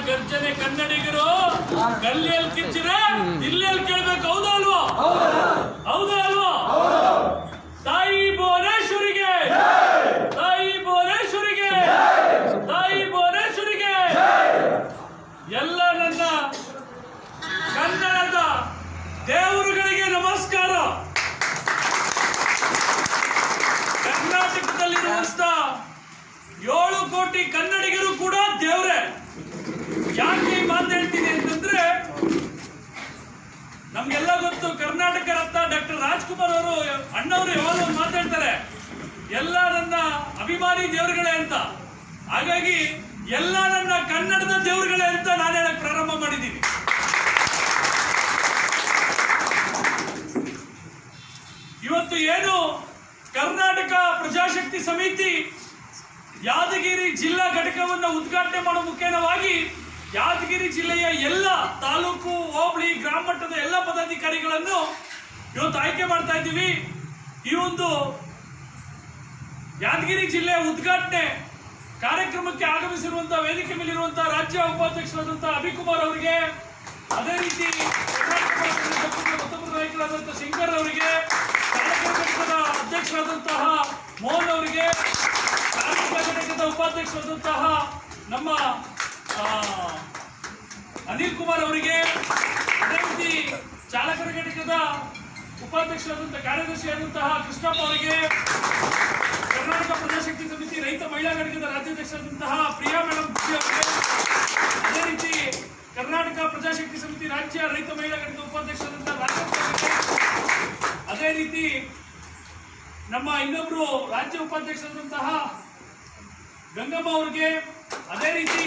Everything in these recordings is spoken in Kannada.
ಗರ್ಜನೆ ಕನ್ನಡಿಗರು ಗಲ್ಲಿಯಲ್ಲಿ ಕಿಚ್ಚಿದ್ರೆ ದಿಲ್ಲಿಯಲ್ಲಿ ಕೇಳ್ಬೇಕು. ಹೌದಾ ಅಲ್ವಾ? ಹೌದಾ ಅಲ್ವಾ? ತಾಯಿ ಭುವನೇಶ್ವರಿಗೆ, ತಾಯಿ ಭುವನೇಶ್ವರಿಗೆ, ತಾಯಿ ಭುವನೇಶ್ವರಿಗೆ ಎಲ್ಲ ನನ್ನ ಕನ್ನಡದ ದೇವರುಗಳಿಗೆ ನಮಸ್ಕಾರ. ಕರ್ನಾಟಕದಲ್ಲಿರುವಂತ 7 ಕೋಟಿ ಕನ್ನಡಿಗರು ಕೂಡ ದೇವರೇ. ಯಾಕೆ ಈ ಮಾತು ಹೇಳ್ತೀನಿ ಅಂತಂದ್ರೆ, ನಮ್ಗೆಲ್ಲ ಗೊತ್ತು ಕರ್ನಾಟಕ ರತ್ನ ಡಾಕ್ಟರ್ ರಾಜ್ಕುಮಾರ್ ಅವರು ಅಣ್ಣವರು ಯಾವಾಗ ಮಾತಾಡ್ತಾರೆ, ಎಲ್ಲ ನನ್ನ ಅಭಿಮಾನಿ ದೇವರುಗಳೇ ಅಂತ. ಹಾಗಾಗಿ ಎಲ್ಲ ನನ್ನ ಕನ್ನಡದ ದೇವರುಗಳೇ ಅಂತ ನಾನು ಹೇಳಕ್ ಪ್ರಾರಂಭ ಮಾಡಿದ್ದೀನಿ. ಇವತ್ತು ಏನು ಕರ್ನಾಟಕ ಪ್ರಜಾಶಕ್ತಿ ಸಮಿತಿ ಯಾದಗಿರಿ ಜಿಲ್ಲಾ ಘಟಕವನ್ನು ಉದ್ಘಾಟನೆ ಮಾಡುವ ಮುಖೇನವಾಗಿ ಯಾದಗಿರಿ ಜಿಲ್ಲೆಯ ಎಲ್ಲ ತಾಲೂಕು, ಹೋಬಳಿ, ಗ್ರಾಮ ಮಟ್ಟದ ಎಲ್ಲ ಪದಾಧಿಕಾರಿಗಳನ್ನು ಇವತ್ತು ಆಯ್ಕೆ ಮಾಡ್ತಾ ಇದ್ದೀವಿ. ಈ ಒಂದು ಯಾದಗಿರಿ ಜಿಲ್ಲೆಯ ಉದ್ಘಾಟನೆ ಕಾರ್ಯಕ್ರಮಕ್ಕೆ ಆಗಮಿಸಿರುವಂತಹ ವೇದಿಕೆ ಮೇಲಿರುವಂತಹ ರಾಜ್ಯ ಉಪಾಧ್ಯಕ್ಷರಾದಂತಹ ಅಭಿಕುಮಾರ್ ಅವರಿಗೆ, ಅದೇ ರೀತಿ ಮತ್ತೊಬ್ಬರು ನಾಯಕರಾದಂತಹ ಶಂಕರ್ ಅವರಿಗೆ, ಘಟಕದ ಅಧ್ಯಕ್ಷರಾದಂತಹ ಮೋಹನ್ ಅವರಿಗೆ, ಕಾರ್ಮಿಕ ಘಟಕದ ಉಪಾಧ್ಯಕ್ಷರಾದಂತಹ ನಮ್ಮ ಅನಿಲ್ ಕುಮಾರ್ ಅವರಿಗೆ, ಅದೇ ರೀತಿ ಚಾಲಕರ ಘಟಕದ ಉಪಾಧ್ಯಕ್ಷರಾದಂತಹ ಕಾರ್ಯದರ್ಶಿಯಾದಂತಹ ಕೃಷ್ಣಪ್ಪ ಅವರಿಗೆ, ಕರ್ನಾಟಕ ಪ್ರಜಾಶಕ್ತಿ ಸಮಿತಿ ರೈತ ಮಹಿಳಾ ಘಟಕದ ರಾಜ್ಯಾಧ್ಯಕ್ಷರಾದಂತಹ ಪ್ರಿಯಾ ಮೇಡಮ್ ಅವರಿಗೆ, ಅದೇ ರೀತಿ ಕರ್ನಾಟಕ ಪ್ರಜಾಶಕ್ತಿ ಸಮಿತಿ ರಾಜ್ಯ ರೈತ ಮಹಿಳಾ ಘಟಕದ ಉಪಾಧ್ಯಕ್ಷರಾದಂತಹ ರಾಜ್ಯ, ಅದೇ ರೀತಿ ನಮ್ಮ ಇನ್ನೊಬ್ರು ರಾಜ್ಯ ಉಪಾಧ್ಯಕ್ಷರಾದಂತಹ ಗಂಗಮ್ಮ ಅವರಿಗೆ, ಅದೇ ರೀತಿ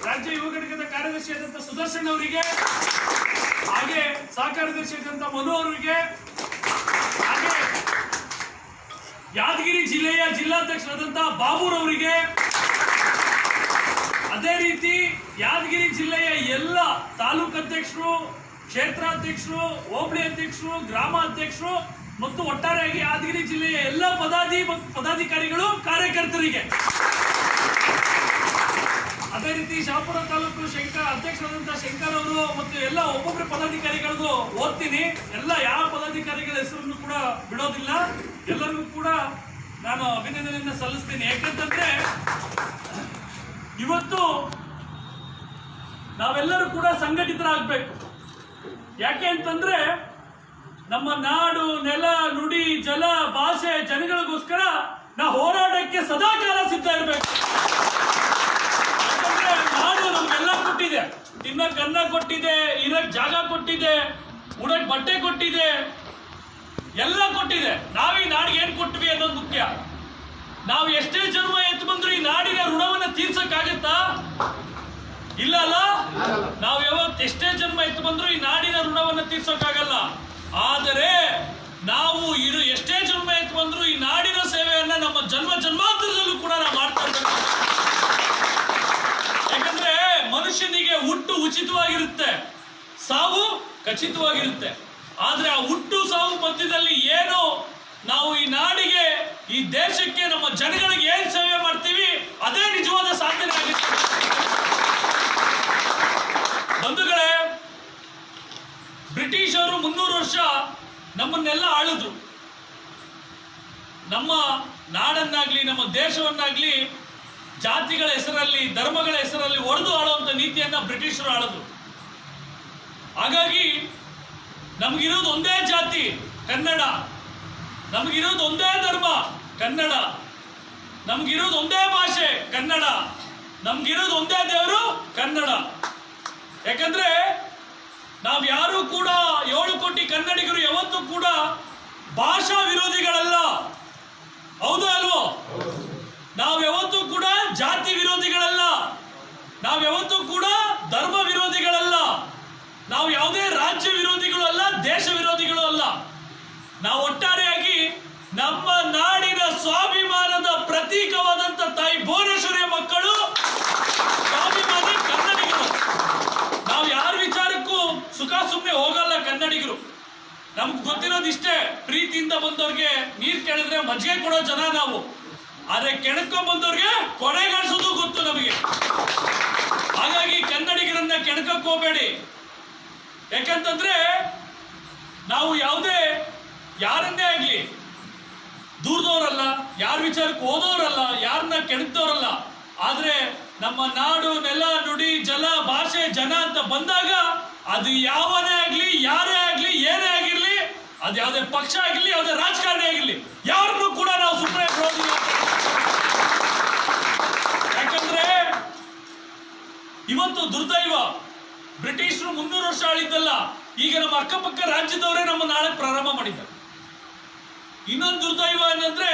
ರಾಜ್ಯ ಯುವ ಘಟಕದ ಕಾರ್ಯದರ್ಶಿಯಾದಂತಹ ಸುದರ್ಶನ್ ಅವರಿಗೆ, ಹಾಗೆ ಸಹ ಕಾರ್ಯದರ್ಶಿಯಾದಂತಹ ಮನು ಅವರಿಗೆ, ಹಾಗೆ ಯಾದಗಿರಿ ಜಿಲ್ಲೆಯ ಜಿಲ್ಲಾಧ್ಯಕ್ಷರಾದಂತಹ ಬಾಬುರವರಿಗೆ, ಅದೇ ರೀತಿ ಯಾದಗಿರಿ ಜಿಲ್ಲೆಯ ಎಲ್ಲ ತಾಲೂಕು ಅಧ್ಯಕ್ಷರು, ಕ್ಷೇತ್ರಾಧ್ಯಕ್ಷರು, ಹೋಬಳಿ ಅಧ್ಯಕ್ಷರು, ಗ್ರಾಮ ಅಧ್ಯಕ್ಷರು ಮತ್ತು ಒಟ್ಟಾರೆಯಾಗಿ ಯಾದಗಿರಿ ಜಿಲ್ಲೆಯ ಎಲ್ಲ ಪದಾಧಿಕಾರಿಗಳು, ಕಾರ್ಯಕರ್ತರಿಗೆ, ಅದೇ ರೀತಿ ಶಾಪುರ ತಾಲೂಕು ಅಧ್ಯಕ್ಷರಾದಂತಹ ಶಂಕರ್ ಅವರು ಮತ್ತು ಎಲ್ಲ ಒಬ್ಬೊಬ್ಬರ ಪದಾಧಿಕಾರಿಗಳಿಗೂ ಓದ್ತೀನಿ. ಎಲ್ಲ ಯಾವ ಪದಾಧಿಕಾರಿಗಳ ಹೆಸರನ್ನು ಕೂಡ ಬಿಡೋದಿಲ್ಲ. ಎಲ್ಲರಿಗೂ ಕೂಡ ನಾನು ಅಭಿನಂದನೆಯನ್ನು ಸಲ್ಲಿಸ್ತೀನಿ. ಯಾಕಂತಂದ್ರೆ ಇವತ್ತು ನಾವೆಲ್ಲರೂ ಕೂಡ ಸಂಘಟಿತರಾಗಬೇಕು. ಯಾಕೆ ಅಂತಂದ್ರೆ ನಮ್ಮ ನಾಡು, ನೆಲ, ನುಡಿ, ಜಲ, ಭಾಷೆ, ಜನಗಳಿಗೋಸ್ಕರ ನಾವು ಹೋರಾಟಕ್ಕೆ ಸದಾ ಕಾಲ ಸಿದ್ಧ ಇರಬೇಕು. ಯಾಕಂದ್ರೆ ನಾಡು ನಮ್ಗೆಲ್ಲ ಕೊಟ್ಟಿದೆ, ತಿನ್ನಕ್ ಅನ್ನ ಕೊಟ್ಟಿದೆ, ಇರಕ್ ಜಾಗ ಕೊಟ್ಟಿದೆ, ಉಡಕ್ ಬಟ್ಟೆ ಕೊಟ್ಟಿದೆ, ಎಲ್ಲ ಕೊಟ್ಟಿದೆ. ನಾವ್ ಈ ನಾಡಿಗೆ ಏನ್ ಕೊಟ್ವಿ ಅನ್ನೋದು ಮುಖ್ಯ. ನಾವು ಎಷ್ಟೇ ಜನ್ಮ ಎತ್ತು ಬಂದ್ರು ಈ ನಾಡಿನ ಋಣವನ್ನ ತೀರ್ಸಕ್ಕಾಗತ್ತಾ? ಇಲ್ಲ ಅಲ್ಲ. ನಾವು ಯಾವತ್ತು ಎಷ್ಟೇ ಜನ್ಮ ಎತ್ತು ಬಂದ್ರು ಈ ನಾಡಿನ ಋಣವನ್ನ ತೀರ್ಸೋಕ್ಕಾಗಲ್ಲ. ಆದರೆ ನಾವು ಎಷ್ಟೇ ಜನ್ಮ ಎತ್ತು ಬಂದ್ರು ಈ ನಾಡಿನ ಸೇವೆಯನ್ನ ನಮ್ಮ ಜನ್ಮಾಂತರದಲ್ಲೂ ಕೂಡ ನಾವು ಮಾಡ್ತಾ ಇರ್ಬೇಕು. ಯಾಕಂದ್ರೆ ಮನುಷ್ಯನಿಗೆ ಹುಟ್ಟು ಉಚಿತವಾಗಿರುತ್ತೆ, ಸಾವು ಖಚಿತವಾಗಿರುತ್ತೆ. ಆದ್ರೆ ಆ ಹುಟ್ಟು ಸಾವು ಮಧ್ಯದಲ್ಲಿ ಏನು ನಾವು ಈ ನಾಡಿಗೆ, ಈ ದೇಶಕ್ಕೆ, ನಮ್ಮ ಜನಗಳಿಗೆ ಏನ್ ಸೇವೆ ಮಾಡ್ತೀವಿ ಅದೇ ನಿಜವಾದ ಸಾಧನೆ ಆಗುತ್ತೆ. ಬಂಧುಗಳೇ, ಬ್ರಿಟಿಷರು 300 ವರ್ಷ ನಮ್ಮನ್ನೆಲ್ಲ ಆಳಿದ್ರು. ನಮ್ಮ ನಾಡನ್ನಾಗ್ಲಿ, ನಮ್ಮ ದೇಶವನ್ನಾಗ್ಲಿ ಜಾತಿಗಳ ಹೆಸರಲ್ಲಿ, ಧರ್ಮಗಳ ಹೆಸರಲ್ಲಿ ಒಡೆದು ಆಳುವಂತ ನೀತಿಯನ್ನ ಬ್ರಿಟಿಷರು ಆಳಿದ್ರು. ಹಾಗಾಗಿ ನಮಗಿರೋದು ಒಂದೇ ಜಾತಿ ಕನ್ನಡ, ನಮಗಿರೋದು ಒಂದೇ ಧರ್ಮ ಕನ್ನಡ, ನಮಗಿರೋದು ಒಂದೇ ಭಾಷೆ ಕನ್ನಡ, ನಮ್ಗಿರೋದು ಒಂದೇ ದೇವರು ಕನ್ನಡ. ಯಾಕಂದ್ರೆ ನಾವ್ ಯಾರು ಕೂಡ 7 ಕೋಟಿ ಕನ್ನಡಿಗರು ಯಾವತ್ತೂ ಕೂಡ ಭಾಷಾ ವಿರೋಧಿಗಳಲ್ಲ. ಹೌದಾ ಅಲ್ವೋ? ನಾವ್ ಯಾವತ್ತೂ ಕೂಡ ಜಾತಿ ವಿರೋಧಿಗಳಲ್ಲ, ನಾವ್ ಯಾವತ್ತೂ ಕೂಡ ಧರ್ಮ ವಿರೋಧಿಗಳಲ್ಲ, ನಾವು ಯಾವುದೇ ರಾಜ್ಯ ವಿರೋಧಿಗಳು ಅಲ್ಲ, ದೇಶ ವಿರೋಧಿಗಳು ಅಲ್ಲ. ನಾವು ಒಟ್ಟಾರೆಯಾಗಿ ನಮ್ಮ ನಾಡಿನ ಸ್ವಾಭಿಮಾನದ ಪ್ರತೀಕವಾದಂತ ತಾಯಿ ಭುವನೇಶ್ವರಿಯ ಮಕ್ಕಳು, ಸ್ವಾಭಿಮಾನಿ ಕನ್ನಡಿಗರು. ನಾವು ಯಾರ ವಿಚಾರಕ್ಕೂ ಸುಖ ಸುಮ್ಮನೆ ಹೋಗಲ್ಲ ಕನ್ನಡಿಗರು. ನಮ್ಗೆ ಗೊತ್ತಿರೋದಿಷ್ಟೇ, ಪ್ರೀತಿಯಿಂದ ಬಂದವ್ರಿಗೆ ನೀರ್ ಕೇಳಿದ್ರೆ ಮಜ್ಜಿಗೆ ಕೊಡೋ ಜನ ನಾವು. ಆದ್ರೆ ಕೆಣಕೊಂಡ್ ಬಂದವ್ರಿಗೆ ಕೊನೆಗಾಣಿಸೋದು ಗೊತ್ತು ನಮಗೆ. ಹಾಗಾಗಿ ಕೆಣಕಕ್ಕೆ ಹೋಗಬೇಡಿ. ಯಾಕಂತಂದ್ರೆ ನಾವು ಯಾವುದೇ ಯಾರನ್ನೇ ಆಗ್ಲಿ ದೂರದವರಲ್ಲ, ಯಾರ ವಿಚಾರಕ್ಕೆ ಹೋದವರಲ್ಲ, ಯಾರನ್ನ ಕೆಣಕ್ದವರಲ್ಲ. ಆದ್ರೆ ನಮ್ಮ ನಾಡು, ನೆಲ, ನುಡಿ, ಜಲ, ಭಾಷೆ, ಜನ ಅಂತ ಬಂದಾಗ ಅದು ಯಾವನೇ ಆಗ್ಲಿ, ಯಾರೇ ಆಗ್ಲಿ, ಏನೇ ಆಗಿರ್ಲಿ, ಅದು ಯಾವುದೇ ಪಕ್ಷ ಆಗಿರ್ಲಿ, ಯಾವುದೇ ರಾಜಕಾರಣಿ ಆಗಿರ್ಲಿ, ಯಾರನ್ನೂ ಕೂಡ ನಾವು ಸುಮ್ಮನೆ ಬಿಡೋದಿಲ್ಲ. ಯಾಕಂದ್ರೆ ಇವತ್ತು ದುರ್ದೈವ, ಬ್ರಿಟಿಷರು 300 ವರ್ಷ ಆಳಿದ್ದಲ್ಲ, ಈಗ ನಮ್ಮ ಅಕ್ಕಪಕ್ಕ ರಾಜ್ಯದವರೇ ನಮ್ಮ ನಾಳೆ ಪ್ರಾರಂಭ ಮಾಡಿದ್ದಾರೆ. ಇನ್ನೊಂದು ದುರ್ದೈವ ಏನಂದ್ರೆ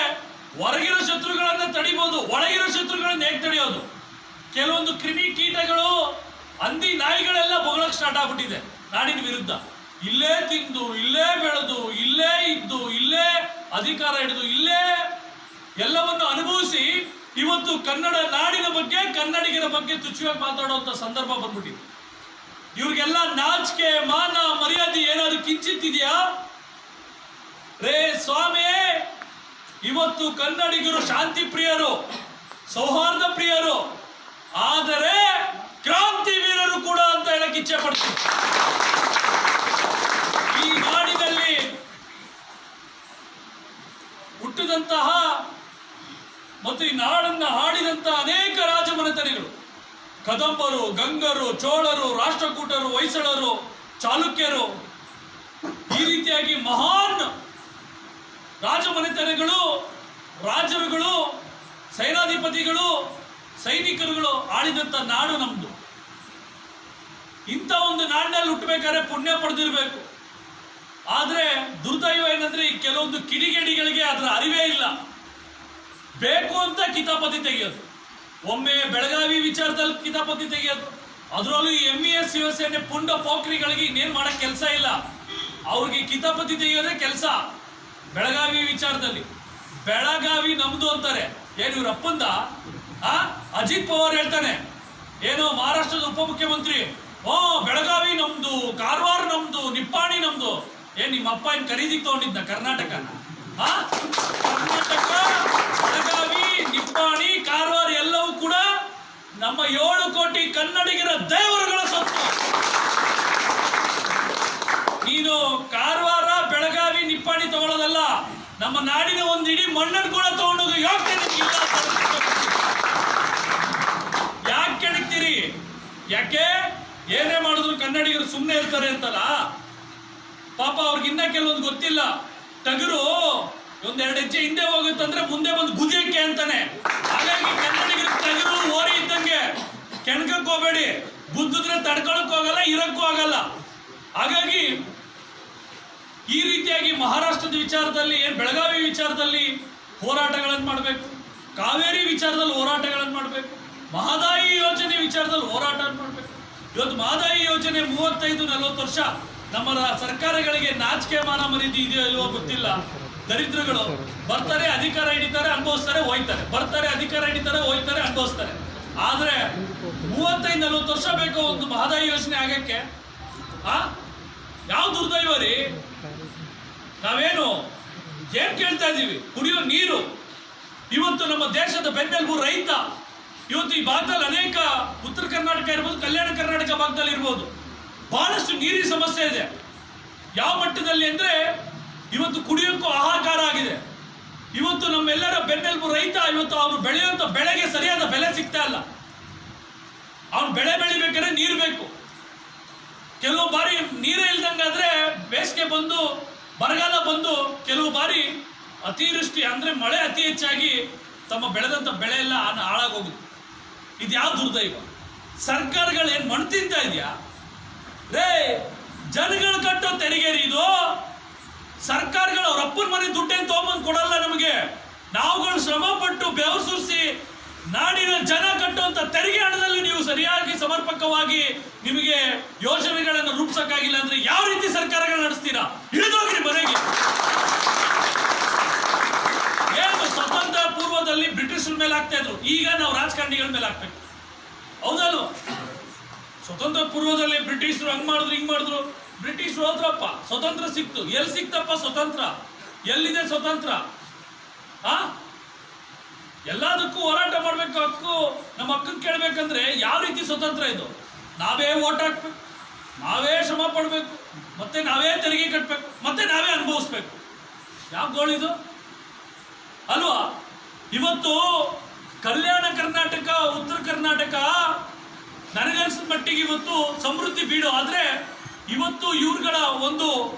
ಹೊರಗಿರೋ ಶತ್ರುಗಳನ್ನ ತಡಿಬಹುದು, ಒಳಗಿರೋ ಶತ್ರುಗಳನ್ನ ಹೇಗೆ ತಡೆಯೋದು? ಕೆಲವೊಂದು ಕ್ರಿಮಿ ಕೀಟಗಳು, ಹಂದಿ, ನಾಯಿಗಳೆಲ್ಲ ಬೊಗಳಕ್ಕೆ ಸ್ಟಾರ್ಟ್ ಆಗ್ಬಿಟ್ಟಿದೆ ನಾಡಿನ ವಿರುದ್ಧ. ಇಲ್ಲೇ ತಿಂದು, ಇಲ್ಲೇ ಬೆಳೆದು, ಇಲ್ಲೇ ಇದ್ದು, ಇಲ್ಲೇ ಅಧಿಕಾರ ಹಿಡಿದು, ಇಲ್ಲೇ ಎಲ್ಲವನ್ನು ಅನುಭವಿಸಿ ಇವತ್ತು ಕನ್ನಡ ನಾಡಿನ ಬಗ್ಗೆ, ಕನ್ನಡಿಗರ ಬಗ್ಗೆ ತುಚ್ಛವಾಗಿ ಮಾತಾಡುವಂತ ಸಂದರ್ಭ ಬಂದ್ಬಿಟ್ಟಿದೆ. ಇವ್ರಿಗೆಲ್ಲ ನಾಚಿಕೆ, ಮಾನ, ಮರ್ಯಾದೆ ಏನಾದ್ರು ಕಿಂಚಿತ್ತಿದೆಯಾ? ರೇ ಸ್ವಾಮಿ, ಇವತ್ತು ಕನ್ನಡಿಗರು ಶಾಂತಿ ಪ್ರಿಯರು, ಸೌಹಾರ್ದ ಪ್ರಿಯರು, ಆದರೆ ಕ್ರಾಂತಿ ವೀರರು ಕೂಡ ಅಂತ ಹೇಳಕ್ ಇಚ್ಛೆ ಪಡ್ತೀನಿ. ಈ ನಾಡಿನಲ್ಲಿ ಹುಟ್ಟಿದಂತಹ ಮತ್ತು ಈ ನಾಡನ್ನ ಆಡಿದಂತಹ ಅನೇಕ ರಾಜಮನೆತನಗಳು, ಕದಂಬರು, ಗಂಗರು, ಚೋಳರು, ರಾಷ್ಟ್ರಕೂಟರು, ಹೊಯ್ಸಳರು, ಚಾಲುಕ್ಯರು, ಈ ರೀತಿಯಾಗಿ ಮಹಾನ್ ರಾಜಮನೆತನಗಳು, ರಾಜರುಗಳು, ಸೇನಾಧಿಪತಿಗಳು, ಸೈನಿಕರುಗಳು ಆಳಿದಂತ ನಾಡು ನಮ್ದು. ಇಂಥ ಒಂದು ನಾಡಿನಲ್ಲಿ ಹುಟ್ಟಬೇಕಾದ್ರೆ ಪುಣ್ಯ ಪಡೆದಿರಬೇಕು. ಆದ್ರೆ ದುರ್ದೈವ ಏನಂದ್ರೆ ಈ ಕೆಲವೊಂದು ಕಿಡಿಗೇಡಿಗಳಿಗೆ ಅದರ ಅರಿವೇ ಇಲ್ಲ. ಬೇಕು ಅಂತ ಕಿತಾಪತಿ ತೆಗೆಯೋದು, ಒಮ್ಮೆ ಬೆಳಗಾವಿ ವಿಚಾರದಲ್ಲಿ ಕಿತಾಪತಿ ತೆಗೆಯೋದು, ಅದರಲ್ಲೂ MES ಶಿವಸೇನೆ ಪುಂಡ ಪೋಖ್ರಿಗಳಿಗೆ ಇನ್ನೇನ್ ಮಾಡಕ್ ಕೆಲಸ ಇಲ್ಲ, ಅವ್ರಿಗೆ ಕಿತಾಪತಿ ತೆಗೆಯೋದೇ ಕೆಲಸ. ಬೆಳಗಾವಿ ವಿಚಾರದಲ್ಲಿ ಬೆಳಗಾವಿ ನಮ್ದು ಅಂತಾರೆ. ಏನು ಇವ್ರ ಅಪ್ಪಂದ? ಅಜಿತ್ ಪವಾರ್ ಹೇಳ್ತಾನೆ, ಏನೋ ಮಹಾರಾಷ್ಟ್ರದ ಉಪಮುಖ್ಯಮಂತ್ರಿ, ಬೆಳಗಾವಿ ನಮ್ದು, ಕಾರವಾರ ನಮ್ದು, ನಿಪ್ಪಾಣಿ ನಮ್ದು. ಏನ್ ನಿಮ್ಮ ಅಪ್ಪ ಏನ್ ಖರೀದಿಗೆ ತಗೊಂಡಿದ್ದ ಕರ್ನಾಟಕ? ಕರ್ನಾಟಕ, ಬೆಳಗಾವಿ, ನಿಪ್ಪಾಣಿ, ಕಾರವಾರ ಎಲ್ಲವೂ ಕೂಡ ನಮ್ಮ 7 ಕೋಟಿ ಕನ್ನಡಿಗರ ದೇವರುಗಳ ಸೊತ್ತು. ನೀನು ಕಾರವಾರ, ಬೆಳಗಾವಿ, ನಿಪ್ಪಾಣಿ ತಗೊಳ್ಳೋದಲ್ಲ, ನಮ್ಮ ನಾಡಿನ ಒಂದು ಇಡೀ ಮಣ್ಣನ್ನು ಕೂಡ ತಗೊಂಡೋಗಿ ಯಾಕೆ ಇಲ್ಲ? ಯಾಕೆ ಕೆಣಕ್ತೀರಿ? ಯಾಕೆ ಏನೇ ಮಾಡಿದ್ರು ಕನ್ನಡಿಗರು ಸುಮ್ಮನೆ ಇರ್ತಾರೆ ಅಂತಲ್ಲ? ಪಾಪ ಅವ್ರಿಗಿನ್ನ ಕೆಲವೊಂದು ಗೊತ್ತಿಲ್ಲ. ಟಗರು ಒಂದೆರಡು ಹೆಜ್ಜೆ ಹಿಂದೆ ಹೋಗುತ್ತಂದ್ರೆ ಮುಂದೆ ಬಂದು ಗುದಿಯಕ್ಕೆ ಅಂತಾನೆ. ಹಾಗಾಗಿ ಕನ್ನಡಿಗರ ಟಗರು ಓರಿ ಇದ್ದಂಗೆ, ಕೆಣಕಕ್ಕೆ ಹೋಗಬೇಡಿ. ಗುದ್ದಿದ್ರೆ ತಡ್ಕೊಳಕ್ ಹೋಗಲ್ಲ, ಇರಕ್ಕೂ ಆಗಲ್ಲ. ಹಾಗಾಗಿ ಈ ರೀತಿಯಾಗಿ ಮಹಾರಾಷ್ಟ್ರದ ವಿಚಾರದಲ್ಲಿ, ಬೆಳಗಾವಿ ವಿಚಾರದಲ್ಲಿ ಹೋರಾಟಗಳನ್ನು ಮಾಡಬೇಕು, ಕಾವೇರಿ ವಿಚಾರದಲ್ಲಿ ಹೋರಾಟಗಳನ್ನು ಮಾಡಬೇಕು, ಮಹದಾಯಿ ಯೋಜನೆ ವಿಚಾರದಲ್ಲಿ ಹೋರಾಟ ಮಾಡಬೇಕು. ಇವತ್ತು ಮಹದಾಯಿ ಯೋಜನೆ 35-40 ವರ್ಷ ನಮ್ಮ ಸರ್ಕಾರಗಳಿಗೆ ನಾಚಿಕೆ, ಮಾನ ಮರ್ಯಾದೆ ಇದೆಯೋ ಇಲ್ವೋ ಗೊತ್ತಿಲ್ಲ. ದರಿದ್ರಗಳು ಬರ್ತಾರೆ, ಅಧಿಕಾರ ಹಿಡಿತಾರೆ, ಅನುಭವಿಸ್ತಾರೆ, ಹೋಯ್ತಾರೆ, ಬರ್ತಾರೆ, ಅಧಿಕಾರ ಹಿಡಿತಾರೆ, ಹೋಯ್ತಾರೆ, ಅನುಭವಿಸ್ತಾರೆ. ಆದ್ರೆ 35-40 ವರ್ಷ ಬೇಕು ಒಂದು ಮಹದಾಯಿ ಯೋಜನೆ ಆಗಕ್ಕೆ. ಯಾವ ದುರ್ದೈವ ರೀ? ನಾವೇನು ಏನ್ ಕೇಳ್ತಾ ಇದ್ದೀವಿ? ಕುಡಿಯೋ ನೀರು. ಇವತ್ತು ನಮ್ಮ ದೇಶದ ಬೆನ್ನೆಲುಬು ರೈತ. ಇವತ್ತು ಈ ಭಾಗದಲ್ಲಿ ಅನೇಕ, ಉತ್ತರ ಕರ್ನಾಟಕ ಇರ್ಬೋದು, ಕಲ್ಯಾಣ ಕರ್ನಾಟಕ ಭಾಗದಲ್ಲಿ ಇರ್ಬೋದು, ಬಹಳಷ್ಟು ನೀರಿನ ಸಮಸ್ಯೆ ಇದೆ. ಯಾವ ಮಟ್ಟದಲ್ಲಿ ಅಂದ್ರೆ ಇವತ್ತು ಕುಡಿಯೋಕ್ಕೂ ಹಾಹಾಕಾರ ಆಗಿದೆ. ಇವತ್ತು ನಮ್ಮೆಲ್ಲರ ಬೆನ್ನೆಲುಬು ರೈತ. ಇವತ್ತು ಅವನು ಬೆಳೆಯುವಂತ ಬೆಳೆಗೆ ಸರಿಯಾದ ಬೆಲೆ ಸಿಗ್ತಾ ಇಲ್ಲ. ಅವನು ಬೆಳೆ ಬೆಳಿಬೇಕಾದ್ರೆ ನೀರು ಬೇಕು. ಕೆಲವು ಬಾರಿ ನೀರೇ ಇಲ್ದಂಗಾದ್ರೆ ಬೇಸಿಗೆ ಬಂದು, ಬರಗಾಲ ಬಂದು, ಕೆಲವು ಬಾರಿ ಅತಿವೃಷ್ಟಿ ಅಂದ್ರೆ ಮಳೆ ಅತಿ ಹೆಚ್ಚಾಗಿ ತಮ್ಮ ಬೆಳೆದಂತ ಬೆಳೆ ಎಲ್ಲ ಹಾಳಾಗೋಗುತ್ತೆ. ಇದು ಯಾವ ದುರ್ದೈವ? ಸರ್ಕಾರಗಳು ಏನ್ ಮಣ್ಣು ತಿಂತಾ ಇದೆಯಾ ರೇ? ಜನಗಳು ಕಟ್ಟೋ ತೆರಿಗೆ ಇದು. ಸರ್ಕಾರಗಳು ಅವ್ರ ಅಪ್ಪನ ಮನೆ ದುಡ್ಡೇನು ತಗೊಂಬಂದು ಕೊಡಲ್ಲ ನಮಗೆ. ನಾವುಗಳು ಶ್ರಮ ಪಟ್ಟು ಬೆವರು ಸುರಿಸಿ ನಾಡಿನ ಜನ ಕಟ್ಟುವಂತ ತೆರಿಗೆ ಹಣದಲ್ಲಿ ನೀವು ಸರಿಯಾಗಿ ಸಮರ್ಪಕವಾಗಿ ನಿಮಗೆ ಯೋಜನೆಗಳನ್ನು ರೂಪಿಸಕ್ಕಾಗಿಲ್ಲ ಅಂದ್ರೆ ಯಾವ ರೀತಿ ಸರ್ಕಾರಗಳು ನಡೆಸ್ತೀರಾ? ಇಳಿದೋಗ್ರಿ ಮನೆಗೆ. ಏನು ಸ್ವತಂತ್ರ ಪೂರ್ವದಲ್ಲಿ ಬ್ರಿಟಿಷರ ಮೇಲೆ ಆಗ್ತಾ ಇದ್ರು, ಈಗ ನಾವು ರಾಜಕಾರಣಿಗಳ ಮೇಲೆ ಆಗ್ಬೇಕು. ಹೌದಲ್ವ? ಸ್ವತಂತ್ರ ಪೂರ್ವದಲ್ಲಿ ಬ್ರಿಟಿಷರು ಹಂಗ್ ಮಾಡಿದ್ರು, ಹಿಂಗ್ ಮಾಡಿದ್ರು. ಬ್ರಿಟಿಷರು ಹೋದ್ರಪ್ಪ, ಸ್ವತಂತ್ರ ಸಿಕ್ತು. ಎಲ್ಲಿ ಸಿಕ್ತಪ್ಪ ಸ್ವತಂತ್ರ? ಎಲ್ಲಿದೆ ಸ್ವತಂತ್ರ? ಎಲ್ಲದಕ್ಕೂ ಹೋರಾಟ ಮಾಡ್ಬೇಕು, ಹಕ್ಕು ನಮ್ಮ ಹಕ್ಕನ್ನು ಕೇಳ್ಬೇಕಂದ್ರೆ ಯಾವ ರೀತಿ ಸ್ವತಂತ್ರ ಇದು? ನಾವೇ ಓಟ್ ಹಾಕ್ಬೇಕು, ನಾವೇ ಶ್ರಮ ಪಡಬೇಕು, ಮತ್ತೆ ನಾವೇ ತೆರಿಗೆ ಕಟ್ಟಬೇಕು, ಮತ್ತೆ ನಾವೇ ಅನುಭವಿಸ್ಬೇಕು. ಯಾವ ಗೋಳಿದು ಅಲ್ವಾ? ಇವತ್ತು ಕಲ್ಯಾಣ ಕರ್ನಾಟಕ, ಉತ್ತರ ಕರ್ನಾಟಕ ನನಗನ್ಸಿದ ಮಟ್ಟಿಗೆ ಇವತ್ತು ಸಮೃದ್ಧಿ ಬೀಡು. ಆದ್ರೆ ಇವತ್ತು ಇವ್ರುಗಳ ಒಂದು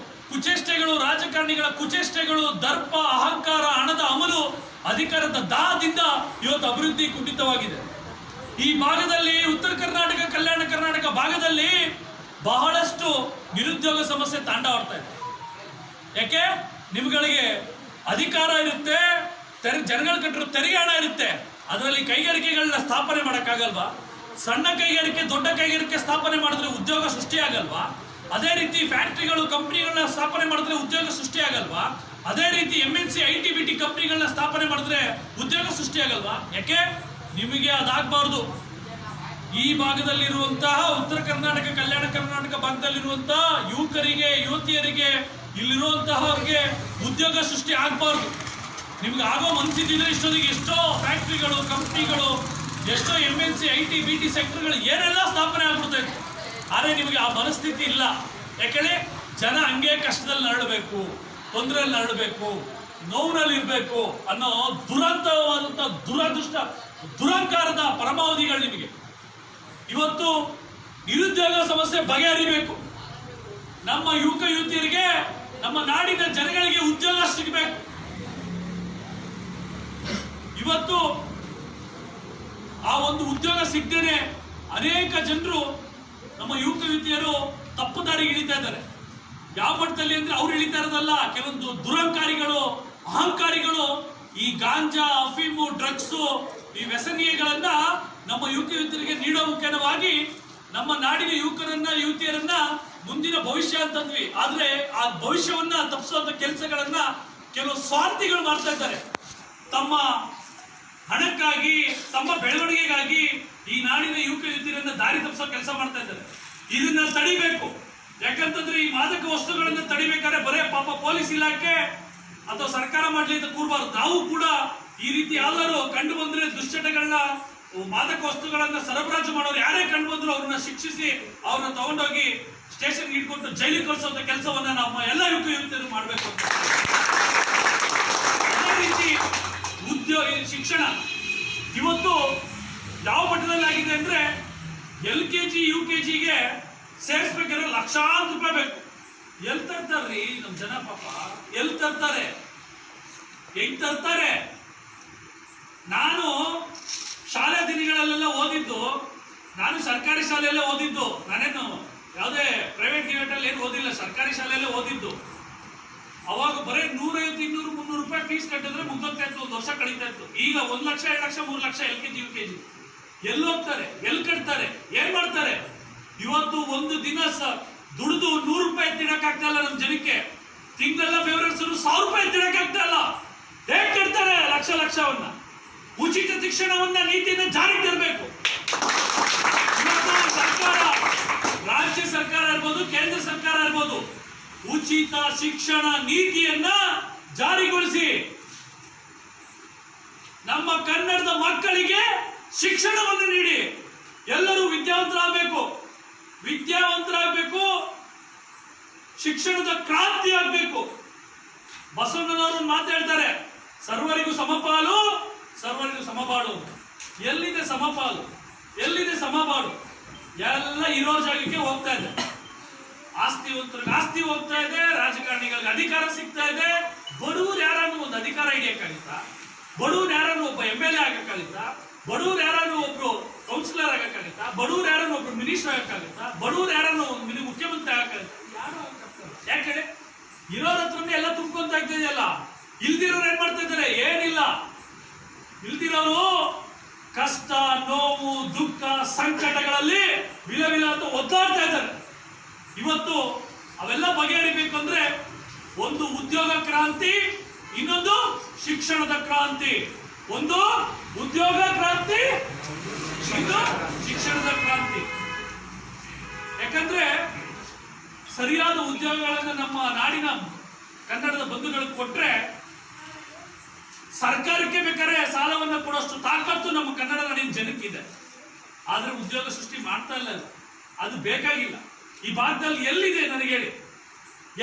ಕುಚೇಷ್ಟೆಗಳು, ರಾಜಕಾರಣಿಗಳ ಕುಚೇಷ್ಟೆಗಳು, ದರ್ಪ, ಅಹಂಕಾರ, ಹಣದ ಅಮಲು, ಅಧಿಕಾರದ ದಾಹದಿಂದ ಇವತ್ತು ಅಭಿವೃದ್ಧಿ ಕುಂಠಿತವಾಗಿದೆ. ಈ ಭಾಗದಲ್ಲಿ, ಉತ್ತರ ಕರ್ನಾಟಕ, ಕಲ್ಯಾಣ ಕರ್ನಾಟಕ ಭಾಗದಲ್ಲಿ ಬಹಳಷ್ಟು ನಿರುದ್ಯೋಗ ಸಮಸ್ಯೆ ತಾಂಡವಾಡ್ತಾ ಇದೆ. ಯಾಕೆ? ನಿಮ್ಗಳಿಗೆ ಅಧಿಕಾರ ಇರುತ್ತೆ, ಜನಗಳು ಕಟ್ಟಿರೋ ತೆರಿಗೆ ಹಣ ಇರುತ್ತೆ, ಅದರಲ್ಲಿ ಕೈಗಾರಿಕೆಗಳನ್ನ ಸ್ಥಾಪನೆ ಮಾಡೋಕ್ಕಾಗಲ್ವಾ? ಸಣ್ಣ ಕೈಗಾರಿಕೆ, ದೊಡ್ಡ ಕೈಗಾರಿಕೆ ಸ್ಥಾಪನೆ ಮಾಡಿದ್ರೆ ಉದ್ಯೋಗ ಸೃಷ್ಟಿಯಾಗಲ್ವಾ? ಅದೇ ರೀತಿ ಫ್ಯಾಕ್ಟ್ರಿಗಳು, ಕಂಪ್ನಿಗಳನ್ನ ಸ್ಥಾಪನೆ ಮಾಡಿದ್ರೆ ಉದ್ಯೋಗ ಸೃಷ್ಟಿಯಾಗಲ್ವಾ? ಅದೇ ರೀತಿ MNC IT BT ಕಂಪ್ನಿಗಳನ್ನ ಸ್ಥಾಪನೆ ಮಾಡಿದ್ರೆ ಉದ್ಯೋಗ ಸೃಷ್ಟಿಯಾಗಲ್ವಾ? ಯಾಕೆ? ನಿಮಗೆ ಅದಾಗಬಾರ್ದು. ಈ ಭಾಗದಲ್ಲಿರುವಂತಹ ಉತ್ತರ ಕರ್ನಾಟಕ, ಕಲ್ಯಾಣ ಕರ್ನಾಟಕ ಭಾಗದಲ್ಲಿರುವಂತಹ ಯುವಕರಿಗೆ, ಯುವತಿಯರಿಗೆ, ಇಲ್ಲಿರುವಂತಹವ್ರಿಗೆ ಉದ್ಯೋಗ ಸೃಷ್ಟಿ ಆಗಬಾರ್ದು. ನಿಮ್ಗೆ ಆಗೋ ಮನಸ್ಸಿದ್ರೆ ಇಷ್ಟೊಂದಿಗೆ ಎಷ್ಟೋ ಫ್ಯಾಕ್ಟ್ರಿಗಳು, ಕಂಪ್ನಿಗಳು, ಎಷ್ಟೋ MNC IT BT ಸೆಕ್ಟರ್ಗಳು ಏನೆಲ್ಲ ಸ್ಥಾಪನೆ ಆಗ್ಬಿಡ್ತಾ ಇತ್ತು. ಆದರೆ ನಿಮಗೆ ಆ ಮನಸ್ಥಿತಿ ಇಲ್ಲ. ಯಾಕೆಂದ್ರೆ ಜನ ಹಂಗೆ ಕಷ್ಟದಲ್ಲಿ ನರಳಬೇಕು, ತೊಂದರೆಯಲ್ಲಿ ನರಳಬೇಕು, ನೋವಿನಲ್ಲಿ ಇರಬೇಕು ಅನ್ನೋ ದುರಂತವಾದಂಥ ದುರದೃಷ್ಟ, ದುರಂಕಾರದ ಪರಮಾವಧಿಗಳು ನಿಮಗೆ. ಇವತ್ತು ನಿರುದ್ಯೋಗ ಸಮಸ್ಯೆ ಬಗೆಹರಿಬೇಕು. ನಮ್ಮ ಯುವಕ ಯುವತಿಯರಿಗೆ, ನಮ್ಮ ನಾಡಿನ ಜನಗಳಿಗೆ ಉದ್ಯೋಗ ಸಿಗಬೇಕು. ಇವತ್ತು ಆ ಒಂದು ಉದ್ಯೋಗ ಸಿಗದೇನೆ ಅನೇಕ ಜನರು, ನಮ್ಮ ಯುವಕ ಯುವತಿಯರು ತಪ್ಪು ದಾರಿಗೆ ಇಳಿತಾ ಇದ್ದಾರೆ. ಯಾವ ಮಟ್ಟದಲ್ಲಿ ಅಂದ್ರೆ ಅವ್ರು ಇಳಿತಾ ಇರೋದಲ್ಲ, ಕೆಲವೊಂದು ದುರಂಕಾರಿಗಳು, ಅಹಂಕಾರಿಗಳು ಈ ಗಾಂಜಾ, ಅಫೀಮು, ಡ್ರಗ್ಸು, ಈ ವ್ಯಸನೀಯಗಳನ್ನ ನಮ್ಮ ಯುವಕ ಯುವತಿಯರಿಗೆ ನೀಡೋ ಮುಖೇನವಾಗಿ ನಮ್ಮ ನಾಡಿನ ಯುವಕರನ್ನ, ಯುವತಿಯರನ್ನ ಮುಂದಿನ ಭವಿಷ್ಯ ಅಂತಂದ್ವಿ. ಆದ್ರೆ ಆ ಭವಿಷ್ಯವನ್ನ ತಪ್ಪಿಸುವಂತ ಕೆಲಸಗಳನ್ನ ಕೆಲವು ಸ್ವಾರ್ಥಿಗಳು ಮಾಡ್ತಾ ಇದ್ದಾರೆ. ತಮ್ಮ ಹಣಕ್ಕಾಗಿ, ತಮ್ಮ ಬೆಳವಣಿಗೆಗಾಗಿ ಈ ನಾಡಿನ ಯುವಕ ಯುವತಿಯರನ್ನ ದಾರಿ ತಪ್ಪಿಸೋ ಕೆಲಸ ಮಾಡ್ತಾ ಇದ್ದಾರೆ. ಇದನ್ನ ತಡಿಬೇಕು. ಯಾಕಂತಂದ್ರೆ ಈ ಮಾದಕ ವಸ್ತುಗಳನ್ನ ತಡಿಬೇಕಾದ್ರೆ ಬರೇ ಪಾಪ ಪೊಲೀಸ್ ಇಲಾಖೆ ಅಥವಾ ಸರ್ಕಾರ ಮಾಡ್ಲಿ ಅಂತ ಕೂರ್ಬಾರ್ದು. ನಾವು ಕೂಡ ಈ ರೀತಿ ಯಾವ್ದಾದ್ರು ಕಂಡು ಬಂದ್ರೆ ದುಶ್ಚಟಗಳನ್ನ, ಮಾದಕ ವಸ್ತುಗಳನ್ನ ಸರಬರಾಜು ಮಾಡೋರು ಯಾರೇ ಕಂಡು ಬಂದ್ರು ಅವ್ರನ್ನ ಶಿಕ್ಷಿಸಿ, ಅವ್ರನ್ನ ತಗೊಂಡೋಗಿ ಸ್ಟೇಷನ್ ಇಟ್ಕೊಂಡು ಜೈಲಿಗೆ ಕಳಿಸುವಂತ ಕೆಲಸವನ್ನ ನಮ್ಮ ಎಲ್ಲ ಯುವಕ ಯುವತಿಯರು ಮಾಡಬೇಕು. ಅದೇ ರೀತಿ ಉದ್ಯೋಗ, ಶಿಕ್ಷಣ ಇವತ್ತು ಯಾವ ಮಟ್ಟದಲ್ಲಿ ಆಗಿದೆ ಅಂದ್ರೆ LKG UKGಗೆ ಸೇರಿಸ್ಬೇಕಾದ್ರೆ ಲಕ್ಷಾಂತರ ರೂಪಾಯಿ ಬೇಕು. ಎಲ್ಲಿ ತರ್ತಾರ್ರಿ ನಮ್ಮ ಜನ? ಪಾಪ ಎಲ್ಲಿ ತರ್ತಾರೆ? ಹೆಂಗ್ ತರ್ತಾರೆ? ನಾನು ಶಾಲೆ ದಿನಗಳಲ್ಲೆಲ್ಲ ಓದಿದ್ದು, ನಾನು ಸರ್ಕಾರಿ ಶಾಲೆಯಲ್ಲೇ ಓದಿದ್ದು. ನಾನೇನು ಯಾವುದೇ ಪ್ರೈವೇಟ್ ಗಿವೇಟಲ್ಲಿ ಏನು ಓದಿಲ್ಲ, ಸರ್ಕಾರಿ ಶಾಲೆಯಲ್ಲೇ ಓದಿದ್ದು. ಅವಾಗ ಬರೀ 150, 200, 300 ರೂಪಾಯಿ ಫೀಸ್ ಕಟ್ಟಿದ್ರೆ ಮುಗ್ದೋಗ್ತಾ ಇತ್ತು, ಒಂದು ವರ್ಷ ಕಳೀತಾ ಇತ್ತು. ಈಗ 1 ಲಕ್ಷ, 2 ಲಕ್ಷ, 3 ಲಕ್ಷ LKG UKG. ಎಲ್ಲಿ ಹೋಗ್ತಾರೆ? ಎಲ್ಲಿ ಕಟ್ತಾರೆ? ಏನ್ ಮಾಡ್ತಾರೆ? ಇವತ್ತು ಒಂದು ದಿನ ದುಡಿದು 100 ರೂಪಾಯಿ ತಿನ್ನಕ್ಕಾಗ್ತಾ ಇಲ್ಲ ನಮ್ಮ ಜನಕ್ಕೆ. ತಿಂಗಳೆಲ್ಲ ಫೇವರೇಟ್ಸ್ 1000 ರೂಪಾಯಿ ತಿನ್ನಕ್ಕಾಗ್ತಾ ಇಲ್ಲ. ಹೇಗೆ ಕಟ್ತಾರೆ ಲಕ್ಷ ಲಕ್ಷವನ್ನ? ಉಚಿತ ಶಿಕ್ಷಣವನ್ನ, ನೀತಿಯನ್ನ ಜಾರಿಗೆ ತರಬೇಕು. ಸರ್ಕಾರ, ರಾಜ್ಯ ಸರ್ಕಾರ ಇರ್ಬೋದು, ಕೇಂದ್ರ ಸರ್ಕಾರ ಇರ್ಬೋದು, ಉಚಿತ ಶಿಕ್ಷಣ ನೀತಿಯನ್ನ ಜಾರಿಗೊಳಿಸಿ ನಮ್ಮ ಕನ್ನಡದ ಮಕ್ಕಳಿಗೆ ಶಿಕ್ಷಣವನ್ನು ನೀಡಿ. ಎಲ್ಲರೂ ವಿದ್ಯಾವಂತರಾಗಬೇಕು, ಶಿಕ್ಷಣದ ಕ್ರಾಂತಿ ಆಗಬೇಕು. ಬಸವಣ್ಣನವರು ಮಾತಾಡ್ತಾರೆ, ಸರ್ವರಿಗೂ ಸಮಪಾಲು, ಸರ್ವರಿಗೂ ಸಮಬಾಳು. ಎಲ್ಲಿದೆ ಸಮಪಾಲು? ಎಲ್ಲಿದೆ ಸಮಬಾಳು? ಎಲ್ಲ ಇರೋ ಜಾಗಕ್ಕೆ ಹೋಗ್ತಾ ಇದೆ. ಆಸ್ತಿವಂತರಿಗೆ ಆಸ್ತಿ ಹೋಗ್ತಾ ಇದೆ, ರಾಜಕಾರಣಿಗಳಿಗೆ ಅಧಿಕಾರ ಸಿಗ್ತಾ ಇದೆ. ಬಡವರು ಯಾರನ್ನು ಒಂದು ಅಧಿಕಾರ ಹಿಡಿಯಕ್ಕಾಗುತ್ತಾ? ಬಡವರು ಯಾರನ್ನು ಒಬ್ಬ MLA ಆಗಕ್ಕಾಗುತ್ತಾ? ಬಡವರು ಯಾರನ್ನು ಒಬ್ರು ಕೌನ್ಸಿಲರ್ ಆಗಕ್ಕಾಗುತ್ತಾ? ಬಡವರು ಯಾರನ್ನು ಒಬ್ರು ಮಿನಿಸ್ಟರ್ ಆಗಕ್ಕಾಗುತ್ತಾ? ಬಡವರು ಯಾರನ್ನು ಒಂದು ಮುಖ್ಯಮಂತ್ರಿ ಆಗಕ್ಕಾಗುತ್ತಾ? ಯಾರು ಆಗಕ್ಕಾಗ್ತಲ್ಲ. ಯಾಕೆ? ಇರೋರ ಹತ್ರನೇ ಎಲ್ಲ ತುಂಬ್ಕೊಂತ ಇದೆಯಲ್ಲ. ಇಲ್ದಿರೋರು ಏನ್ ಮಾಡ್ತಾ ಇದ್ದಾರೆ? ಏನಿಲ್ಲ. ಇಲ್ದಿರೋರು ಕಷ್ಟ, ನೋವು, ದುಃಖ, ಸಂಕಟಗಳಲ್ಲಿ ವಿಲ ಅಂತ ಒದ್ದಾಡ್ತಾ ಇದ್ದಾರೆ. ಇವತ್ತು ಅವೆಲ್ಲ ಬಗೆಹರಿಬೇಕು ಅಂದ್ರೆ ಒಂದು ಉದ್ಯೋಗ ಕ್ರಾಂತಿ, ಇನ್ನೊಂದು ಶಿಕ್ಷಣದ ಕ್ರಾಂತಿ. ಒಂದು ಉದ್ಯೋಗ ಕ್ರಾಂತಿ, ಇನ್ನೊಂದು ಶಿಕ್ಷಣದ ಕ್ರಾಂತಿ. ಯಾಕಂದ್ರೆ ಸರಿಯಾದ ಉದ್ಯೋಗಗಳನ್ನು ನಮ್ಮ ನಾಡಿನ ಕನ್ನಡದ ಬಂಧುಗಳಿಗೆ ಕೊಟ್ರೆ ಸರ್ಕಾರಕ್ಕೆ ಬೇಕಾದ್ರೆ ಸಾಲವನ್ನು ಕೊಡೋಷ್ಟು ತಾಕತ್ತು ನಮ್ಮ ಕನ್ನಡ ನಾಡಿನ ಜನಕ್ಕಿದೆ. ಆದ್ರೆ ಉದ್ಯೋಗ ಸೃಷ್ಟಿ ಮಾಡ್ತಾ ಇಲ್ಲ. ಅದು ಬೇಕಾಗಿಲ್ಲ. ಈ ಭಾಗದಲ್ಲಿ ಎಲ್ಲಿದೆ ನನಗೆ ಹೇಳಿ,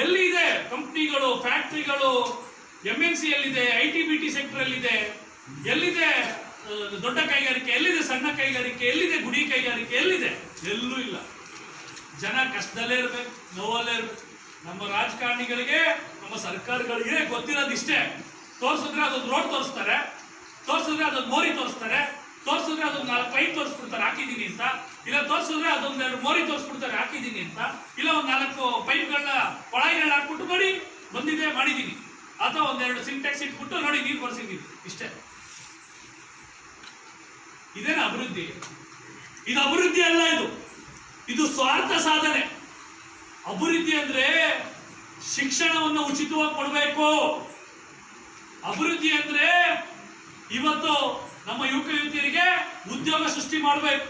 ಎಲ್ಲಿದೆ ಕಂಪ್ನಿಗಳು, ಫ್ಯಾಕ್ಟ್ರಿಗಳು, MNC ಎಲ್ಲಿದೆ, IT-BT ಸೆಕ್ಟರ್ ಎಲ್ಲಿದೆ, ಎಲ್ಲಿದೆ ದೊಡ್ಡ ಕೈಗಾರಿಕೆ, ಎಲ್ಲಿದೆ ಸಣ್ಣ ಕೈಗಾರಿಕೆ, ಎಲ್ಲಿದೆ ಗುಡಿ ಕೈಗಾರಿಕೆ, ಎಲ್ಲಿದೆ? ಎಲ್ಲೂ ಇಲ್ಲ. ಜನ ಕಷ್ಟದಲ್ಲೇ ಇರ್ಬೇಕು, ನೋವಲ್ಲೇ ಇರ್ಬೇಕು. ನಮ್ಮ ರಾಜಕಾರಣಿಗಳಿಗೆ, ನಮ್ಮ ಸರ್ಕಾರಗಳಿಗೆ ಗೊತ್ತಿರೋದಿಷ್ಟೇ. ತೋರಿಸಿದ್ರೆ ಅದೊಂದು ರೋಡ್ ತೋರಿಸ್ತಾರೆ, ತೋರಿಸಿದ್ರೆ ಅದೊಂದು ಮೋರಿ ತೋರಿಸ್ತಾರೆ, ತೋರಿಸಿದ್ರೆ ಅದೊಂದು 4 ಪೈಪ್ ತೋರಿಸ್ಬಿಡ್ತಾರೆ ಹಾಕಿದ್ದೀನಿ ಅಂತ, ಇಲ್ಲ ತೋರಿಸಿದ್ರೆ ಅದೊಂದು 2 ಮೋರಿ ತೋರಿಸ್ಬಿಡ್ತಾರೆ ಹಾಕಿದ್ದೀನಿ ಅಂತ, ಇಲ್ಲ ಒಂದು 4 ಪೈಪ್ಗಳನ್ನ ಕೊಳಾಯಿಗಳನ್ನ ಹಾಕ್ಬಿಟ್ಟು ನೋಡಿ ಬಂದಿದೆ ಮಾಡಿದ್ದೀನಿ, ಅಥವಾ ಒಂದು 2 ಸಿಂಟೆಕ್ಸ್ ಇಟ್ಬಿಟ್ಟು ನೋಡಿ ನೀರು ಬರ್ಸಿದ್ದೀನಿ, ಇಷ್ಟೇ. ಇದೇನ ಅಭಿವೃದ್ಧಿ? ಇದು ಅಭಿವೃದ್ಧಿ ಅಲ್ಲ, ಇದು ಸ್ವಾರ್ಥ ಸಾಧನೆ. ಅಭಿವೃದ್ಧಿ ಅಂದ್ರೆ ಶಿಕ್ಷಣವನ್ನು ಉಚಿತವಾಗಿ ಕೊಡಬೇಕು. ಅಭಿವೃದ್ಧಿ ಅಂದ್ರೆ ಇವತ್ತು ನಮ್ಮ ಯುವಕ ಯುವತಿಯರಿಗೆ ಉದ್ಯೋಗ ಸೃಷ್ಟಿ ಮಾಡಬೇಕು.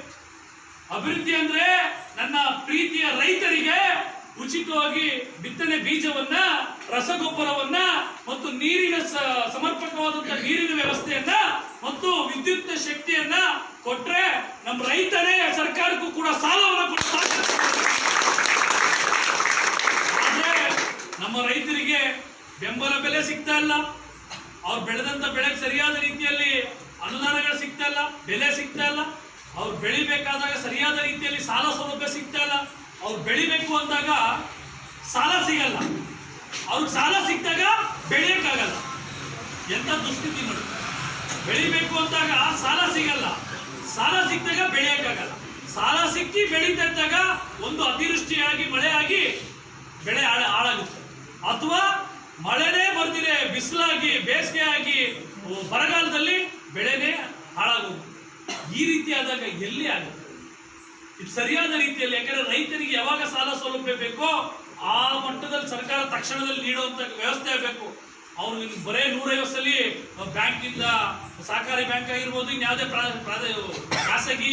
ಅಭಿವೃದ್ಧಿ ಅಂದ್ರೆ ನನ್ನ ಪ್ರೀತಿಯ ರೈತರಿಗೆ ಉಚಿತವಾಗಿ ಬಿತ್ತನೆ ಬೀಜವನ್ನ, ರಸಗೊಬ್ಬರವನ್ನ ಮತ್ತು ನೀರಿನ ಸಮರ್ಪಕವಾದಂತಹ ನೀರಿನ ವ್ಯವಸ್ಥೆಯನ್ನ ಮತ್ತು ವಿದ್ಯುತ್ ಶಕ್ತಿಯನ್ನ ಕೊಟ್ರೆ ನಮ್ಮ ರೈತರೇ ಸರ್ಕಾರಕ್ಕೂ ಕೂಡ ಸಾಲವನ್ನು ಕೊಡ್ತಾರೆ. ಆದ್ರೆ ನಮ್ಮ ರೈತರಿಗೆ ಬೆಂಬಲ ಬೆಲೆ ಸಿಗ್ತಾ ಇಲ್ಲ, ಅವ್ರು ಬೆಳೆದಂತ ಬೆಳೆಗೆ ಸರಿಯಾದ ರೀತಿಯಲ್ಲಿ ಅನುದಾನಗಳು ಸಿಗ್ತಾ ಇಲ್ಲ, ಬೆಲೆ ಸಿಗ್ತಾ ಇಲ್ಲ, ಅವ್ರು ಬೆಳಿಬೇಕಾದಾಗ ಸರಿಯಾದ ರೀತಿಯಲ್ಲಿ ಸಾಲ ಸೌಲಭ್ಯ ಸಿಗ್ತಾ ಇಲ್ಲ. ಅವ್ರು ಬೆಳಿಬೇಕು ಅಂದಾಗ ಸಾಲ ಸಿಗಲ್ಲ, ಅವ್ರಿಗೆ ಸಾಲ ಸಿಕ್ಕಾಗ ಬೆಳೆಯಕ್ಕಾಗಲ್ಲ. ಎಂತ ದುಸ್ಥಿತಿ ನೋಡಿ. ಬೆಳಿಬೇಕು ಅಂದಾಗ ಸಾಲ ಸಿಗಲ್ಲ, ಸಾಲ ಸಿಕ್ಕಾಗ ಬೆಳೆಯಕ್ಕಾಗಲ್ಲ, ಸಾಲ ಸಿಕ್ಕಿ ಬೆಳೀತಾ ಇದ್ದಾಗ ಒಂದು ಅತಿವೃಷ್ಟಿಯಾಗಿ ಮಳೆಯಾಗಿ ಬೆಳೆ ಹಾಳಾಗುತ್ತೆ, ಅಥವಾ ಮಳೆನೇ ಬರ್ದಿದೆ ಬಿಸಿಲಾಗಿ ಬೇಸಿಗೆ ಆಗಿ ಬರಗಾಲದಲ್ಲಿ ಬೆಳೆನೇ ಹಾಳಾಗುತ್ತೆ. ಈ ರೀತಿ ಆದಾಗ ಎಲ್ಲಿ ಆಗುತ್ತೆ? ಇದು ಸರಿಯಾದ ರೀತಿಯಲ್ಲಿ, ಯಾಕಂದ್ರೆ ರೈತರಿಗೆ ಯಾವಾಗ ಸಾಲ ಸೌಲಭ್ಯ ಬೇಕೋ ಆ ಮಟ್ಟದಲ್ಲಿ ಸರ್ಕಾರ ತಕ್ಷಣದಲ್ಲಿ ನೀಡುವಂತ ವ್ಯವಸ್ಥೆ ಆಗಬೇಕು. ಅವ್ರು ಬರೇ 150 ಸಲ ಬ್ಯಾಂಕಿಂದ, ಸಹಕಾರಿ ಬ್ಯಾಂಕ್ ಆಗಿರ್ಬೋದು,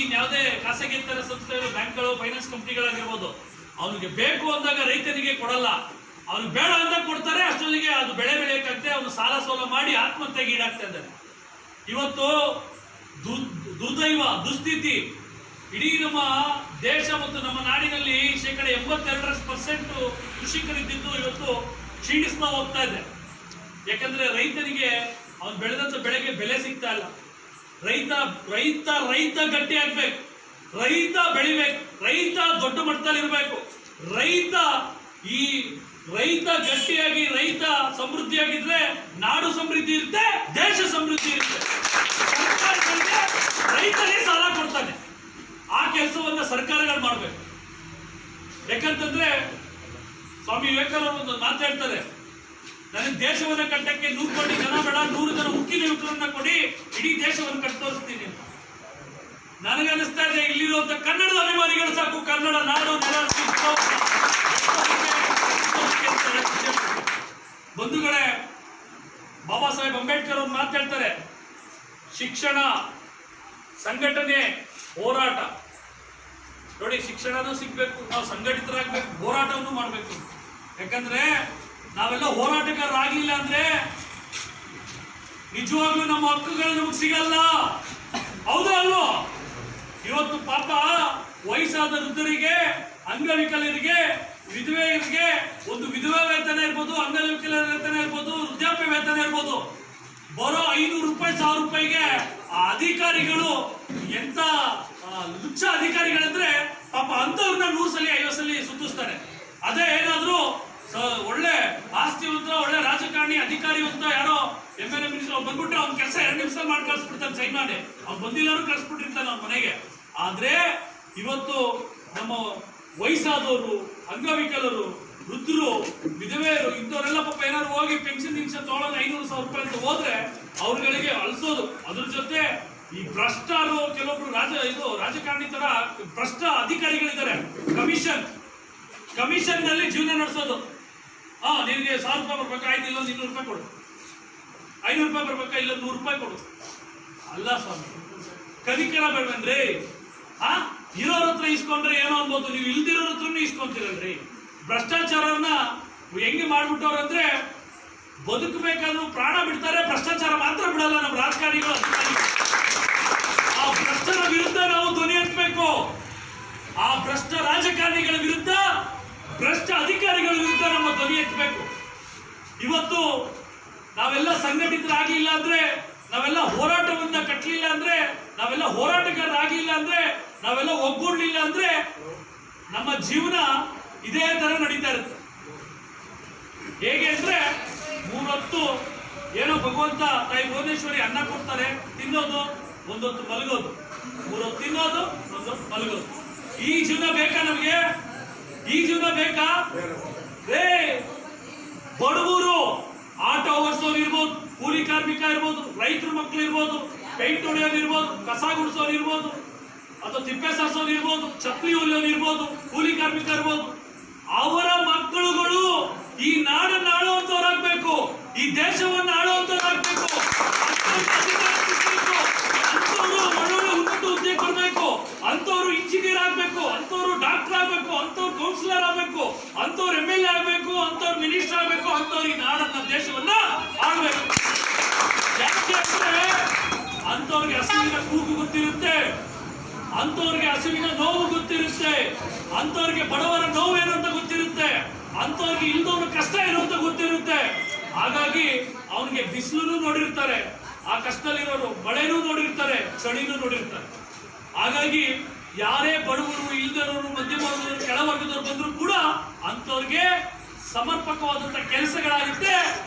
ಇನ್ಯಾವುದೇ ಖಾಸಗೇತರ ಸಂಸ್ಥೆಗಳು, ಬ್ಯಾಂಕ್ಗಳು, ಫೈನಾನ್ಸ್ ಕಂಪ್ನಿಗಳಾಗಿರ್ಬೋದು, ಅವನಿಗೆ ಬೇಕು ಅಂದಾಗ ರೈತನಿಗೆ ಕೊಡಲ್ಲ, ಅವ್ನಿಗೆ ಬೇಡ ಅಂದಾಗ ಕೊಡ್ತಾರೆ. ಅಷ್ಟೊಂದಿಗೆ ಅದು ಬೆಳೆ ಬೆಳೆಯಕ್ಕಾಗ್ತದೆ, ಅವನು ಸಾಲ ಸೋಲ ಮಾಡಿ ಆತ್ಮಹತ್ಯೆಗೆ ಈಡಾಗ್ತಾ ಇದ್ದಾನೆ. ಇವತ್ತು ದುಸ್ಥಿತಿ ಇಡೀ ನಮ್ಮ ದೇಶ ಮತ್ತು ನಮ್ಮ ನಾಡಿನಲ್ಲಿ 82% ಕೃಷಿಕರಿದ್ದು ಇವತ್ತು ಕ್ಷೀಣಿಸ್ತಾ ಹೋಗ್ತಾ ಇದೆ. ಯಾಕಂದ್ರೆ ರೈತನಿಗೆ ಅವನು ಬೆಳೆದಂತ ಬೆಳೆಗೆ ಬೆಲೆ ಸಿಗ್ತಾ ಇಲ್ಲ. ರೈತ ಗಟ್ಟಿ ಆಗ್ಬೇಕು, ರೈತ ಬೆಳಿಬೇಕು, ರೈತ ದೊಡ್ಡ ಮಟ್ಟದಲ್ಲಿ ಇರಬೇಕು. ರೈತ ಗಟ್ಟಿಯಾಗಿ, ರೈತ ಸಮೃದ್ಧಿಯಾಗಿದ್ರೆ ನಾಡು ಸಮೃದ್ಧಿ ಇರುತ್ತೆ, ದೇಶ ಸಮೃದ್ಧಿ ಇರುತ್ತೆ. ಸರ್ಕಾರಗಳಿಗೆ ರೈತನೇ ಸಾಲ ಕೊಡ್ತಾನೆ. ಆ ಕೆಲಸವನ್ನ ಸರ್ಕಾರಗಳು ಮಾಡ್ಬೇಕು. ಯಾಕಂತಂದ್ರೆ ಸ್ವಾಮಿ ವಿವೇಕಾನಂದ ಮಾತಾಡ್ತಾರೆ, ನನಗೆ ದೇಶವನ್ನ ಕಟ್ಟಕ್ಕೆ 100 ಕೋಟಿ ಜನ ಬೇಡ, 100 ಜನ ಉಕ್ಕಿನ ಯುವಕರನ್ನ ಕೊಡಿ, ಇಡೀ ದೇಶವನ್ನು ಕಟ್ಟಿ ತೋರಿಸ್ತೀನಿ ಅಂತ. ನನಗನ್ನಿಸ್ತಾ ಇದೆ ಇಲ್ಲಿರುವಂತ ಕನ್ನಡದ ಅಭಿಮಾನಿಗಳು ಸಾಕು, ಕನ್ನಡ ನಾಡು ನೆಲ. ಬಂಧುಗಳೇ, ಬಾಬಾ ಸಾಹೇಬ್ ಅಂಬೇಡ್ಕರ್ ಅವರು ಮಾತಾಡ್ತಾರೆ, ಶಿಕ್ಷಣ, ಸಂಘಟನೆ, ಹೋರಾಟ. ನೋಡಿ, ಶಿಕ್ಷಣನೂ ಸಿಗ್ಬೇಕು, ನಾವು ಸಂಘಟಿತರಾಗಬೇಕು, ಹೋರಾಟವನ್ನು ಮಾಡಬೇಕು. ಯಾಕಂದ್ರೆ ನಾವೆಲ್ಲ ಹೋರಾಟಗಾರರಾಗಿಲ್ಲ ಅಂದ್ರೆ ನಿಜವಾಗ್ಲೂ ನಮ್ಮ ಹಕ್ಕುಗಳು ನಮಗೆ ಸಿಗಲ್ಲ. ಹೌದಾ ಅಲ್ವೋ? ಇವತ್ತು ಪಾಪ ವಯಸ್ಸಾದ ವೃದ್ಧರಿಗೆ, ಅಂಗವಿಕಲರಿಗೆ, ವಿಧವೆಯರಿಗೆ ಒಂದು ವಿಧವಾ ವೇತನ ಇರ್ಬೋದು, ಅಂಗವಿಕಲರ ವೇತನ ಇರ್ಬೋದು, ವೃದ್ಧಾಪ್ಯ ವೇತನ ಇರ್ಬೋದು, ಬರೋ 500 ರೂಪಾಯಿ 1000 ರೂಪಾಯಿಗೆ ಆ ಅಧಿಕಾರಿಗಳು ಎಂತ ಲುಚ್ಚ ಅಧಿಕಾರಿಗಳಂದ್ರೆ ಪಾಪ ಅಂತವ್ರನ್ನ 100 ಸಲ 50 ಸಲ ಸುತ್ತಿಸ್ತಾರೆ. ಅದೇ ಏನಾದ್ರು ಒಳ್ಳೆ ಆಸ್ತಿವಂತ, ಒಳ್ಳೆ ರಾಜಕಾರಣಿ, ಅಧಿಕಾರಿವಂತ ಯಾರೋ MLA ಮಿನಿಸ್ಟರ್ ಬಂದ್ಬಿಟ್ರೆ ಅವ್ನ ಕೆಲಸ 2 ನಿಮಿಷ ಮಾಡಿ ಕಳ್ಸ್ಬಿಡ್ತಾನೆ, ಸೈನ್ ಮಾಡಿ. ಅವ್ನು ಬಂದಿಲ್ಲಾರು ಕಳ್ಸ್ಬಿಟ್ಟಿರ್ತಾನೆ ಅವ್ನ ಮನೆಗೆ. ಆದ್ರೆ ಇವತ್ತು ನಮ್ಮ ವಯಸ್ಸಾದವರು, ಅಂಗವಿಕಲರು, ವೃದ್ಧರು, ವಿಧವೆಯರು, ಇಂಥವರೆಲ್ಲ ಪಾಪ ಏನಾದ್ರು ಹೋಗಿ ಪೆನ್ಷನ್ ತಗೊಳ್ಳೋದು 500,000 ರೂಪಾಯಿ ಅಂತ ಹೋದ್ರೆ ಅವ್ರಗಳಿಗೆ ಅಳಿಸೋದು. ಅದ್ರ ಜೊತೆ ಈ ಭ್ರಷ್ಟರು, ಕೆಲವೊಬ್ರು ರಾಜಕಾರಣಿ ತರ ಭ್ರಷ್ಟ ಅಧಿಕಾರಿಗಳಿದ್ದಾರೆ. ಕಮಿಷನ್ ನಲ್ಲಿ ಜೀವನ ನಡೆಸೋದು. ನಿನಗೆ 1000 ರೂಪಾಯಿ ಬರ್ಬೇಕಾ, ಆಯ್ತು ಇಲ್ಲೊಂದು 200 ರೂಪಾಯಿ ಕೊಡು, 500 ರೂಪಾಯಿ ಬರ್ಬೇಕಾ, ಇಲ್ಲೊಂದು 100 ರೂಪಾಯಿ ಕೊಡು. ಅಲ್ಲ ಸ್ವಾಮಿ, ಕನಿಕರ ಬೇಡವೇನ್ರಿ? ಇರೋರ ಹತ್ರ ಇಸ್ಕೊಂಡ್ರೆ ಏನೋ ಅನ್ಬೋದು, ನೀವು ಇಲ್ದಿರೋರ ಹತ್ರನೂ ಇಸ್ಕೊಂತೀರಲ್ರಿ. ಭ್ರಷ್ಟಾಚಾರನ ಹೆಂಗೆ ಮಾಡ್ಬಿಟ್ಟವ್ರಂದ್ರೆ ಬದುಕಬೇಕಾದ್ರೂ ಪ್ರಾಣ ಬಿಡ್ತಾರೆ, ಭ್ರಷ್ಟಾಚಾರ ಮಾತ್ರ ಬಿಡಲ್ಲ ನಮ್ಮ ರಾಜಕಾರಣಿಗಳು. ಆ ಭ್ರಷ್ಟರ ವಿರುದ್ಧ ನಾವು ಧ್ವನಿ ಎತ್ತಬೇಕು. ಆ ಭ್ರಷ್ಟ ರಾಜಕಾರಣಿಗಳ ವಿರುದ್ಧ, ಭ್ರಷ್ಟ ಅಧಿಕಾರಿಗಳ ವಿರುದ್ಧ ನಮ್ಮ ಧ್ವನಿ ಎತ್ತಬೇಕು. ಇವತ್ತು ನಾವೆಲ್ಲ ಸಂಘಟಿತರಾಗಿಲ್ಲ ಅಂದ್ರೆ, ನಾವೆಲ್ಲ ಹೋರಾಟವನ್ನ ಕಟ್ಟಲಿಲ್ಲ ಅಂದ್ರೆ, ನಾವೆಲ್ಲ ಹೋರಾಟಗಾರರಾಗಿಲ್ಲ ಅಂದ್ರೆ, ನಾವೆಲ್ಲ ಒಗ್ಗೂಡ್ಲಿಲ್ಲ ಅಂದ್ರೆ ನಮ್ಮ ಜೀವನ ಇದೇ ತರ ನಡೀತಾ ಇರುತ್ತೆ. ಹೇಗೆ ಅಂದ್ರೆ 3 ಹೊತ್ತು ಏನೋ ಭಗವಂತ ತಾಯಿ ಭುವನೇಶ್ವರಿ ಅನ್ನ ಕೊಡ್ತಾರೆ, ತಿನ್ನೋದು, ಒಂದೊತ್ತು ಮಲಗೋದು, 3 ಹೊತ್ತು ತಿನ್ನೋದು, 1 ಹೊತ್ತು ಮಲಗೋದು. ಈ ಜೀವನ ಬೇಕಾ ನಮಗೆ? ಈ ಜೀವನ ಬೇಕಾ? ಬಡವರು ಆಟೋ ಓಡಿಸೋರು ಇರ್ಬೋದು, ಕೂಲಿ ಕಾರ್ಮಿಕ ಇರ್ಬೋದು, ರೈತರ ಮಕ್ಕಳು ಇರ್ಬೋದು, ಪೈಂಟ್ ಹೊಡೆಯೋರು ಇರ್ಬೋದು, ಕಸ ಗುಡಿಸೋರು ಇರ್ಬೋದು, ಅಥವಾ ತಿಪ್ಪೆ ಸಾರಿಸೋರು ಇರ್ಬೋದು, ಚಪ್ಪಲಿ ಹೊಲಿಯೋರು ಇರ್ಬೋದು, ಕೂಲಿ ಕಾರ್ಮಿಕ ಇರ್ಬೋದು, ಅವರ ಮಕ್ಕಳುಗಳು ಈ ನಾಡನ್ನು ಆಳುವಂತವರಾಗಬೇಕು, ಈ ದೇಶವನ್ನು ಆಳುವಂತವರಾಗಬೇಕು. ಅಂತವರು ಒಳ್ಳೊಳ್ಳೆ ಉನ್ನತ ಹುದ್ದೆ ಕೊಡಬೇಕು, ಅಂತವರು ಇಂಜಿನಿಯರ್ ಆಗ್ಬೇಕು, ಅಂತವರು ಡಾಕ್ಟರ್ ಆಗ್ಬೇಕು, ಅಂತವ್ರು ಕೌನ್ಸಿಲರ್ ಆಗ್ಬೇಕು, ಅಂತವ್ರು MLA ಆಗ್ಬೇಕು, ಅಂತವ್ರು ಮಿನಿಸ್ಟರ್ ಆಗ್ಬೇಕು, ಅಂತವ್ರು ಈ ನಾಡನ್ನ ದೇಶವನ್ನ ಆಳ್ಬೇಕು. ಯಾಕೆ ಅಂದ್ರೆ ಅಂತವ್ರಿಗೆ ಹಸುವಿನ ಕೂಗು ಗೊತ್ತಿರುತ್ತೆ, ಅಂತವ್ರಿಗೆ ಹಸುವಿನ ನೋವು ಗೊತ್ತಿರುತ್ತೆ, ಅಂತವ್ರಿಗೆ ಬಡವರ ನೋವು ಏನು ಅಂತ ಗೊತ್ತಿರುತ್ತೆ, ಅಂತವ್ರಿಗೆ ಇಲ್ದವ್ರ ಕಷ್ಟ ಏನು ಅಂತ ಗೊತ್ತಿರುತ್ತೆ. ಹಾಗಾಗಿ ಅವನಿಗೆ ಬಿಸಿಲು ನೋಡಿರ್ತಾರೆ, ಆ ಕಷ್ಟದಲ್ಲಿರೋರು ಮಳೆನೂ ನೋಡಿರ್ತಾರೆ, ಚಳಿನೂ ನೋಡಿರ್ತಾರೆ. ಹಾಗಾಗಿ ಯಾರೇ ಬಡವರು, ಇಲ್ದಿರೋರು, ಮಧ್ಯಮ ವರ್ಗದವರು, ಕೆಳವರ್ಗದವರು ಬಂದ್ರು ಕೂಡ ಅಂತವ್ರಿಗೆ ಸಮರ್ಪಕವಾದಂತ ಕೆಲಸಗಳಾಗುತ್ತೆ.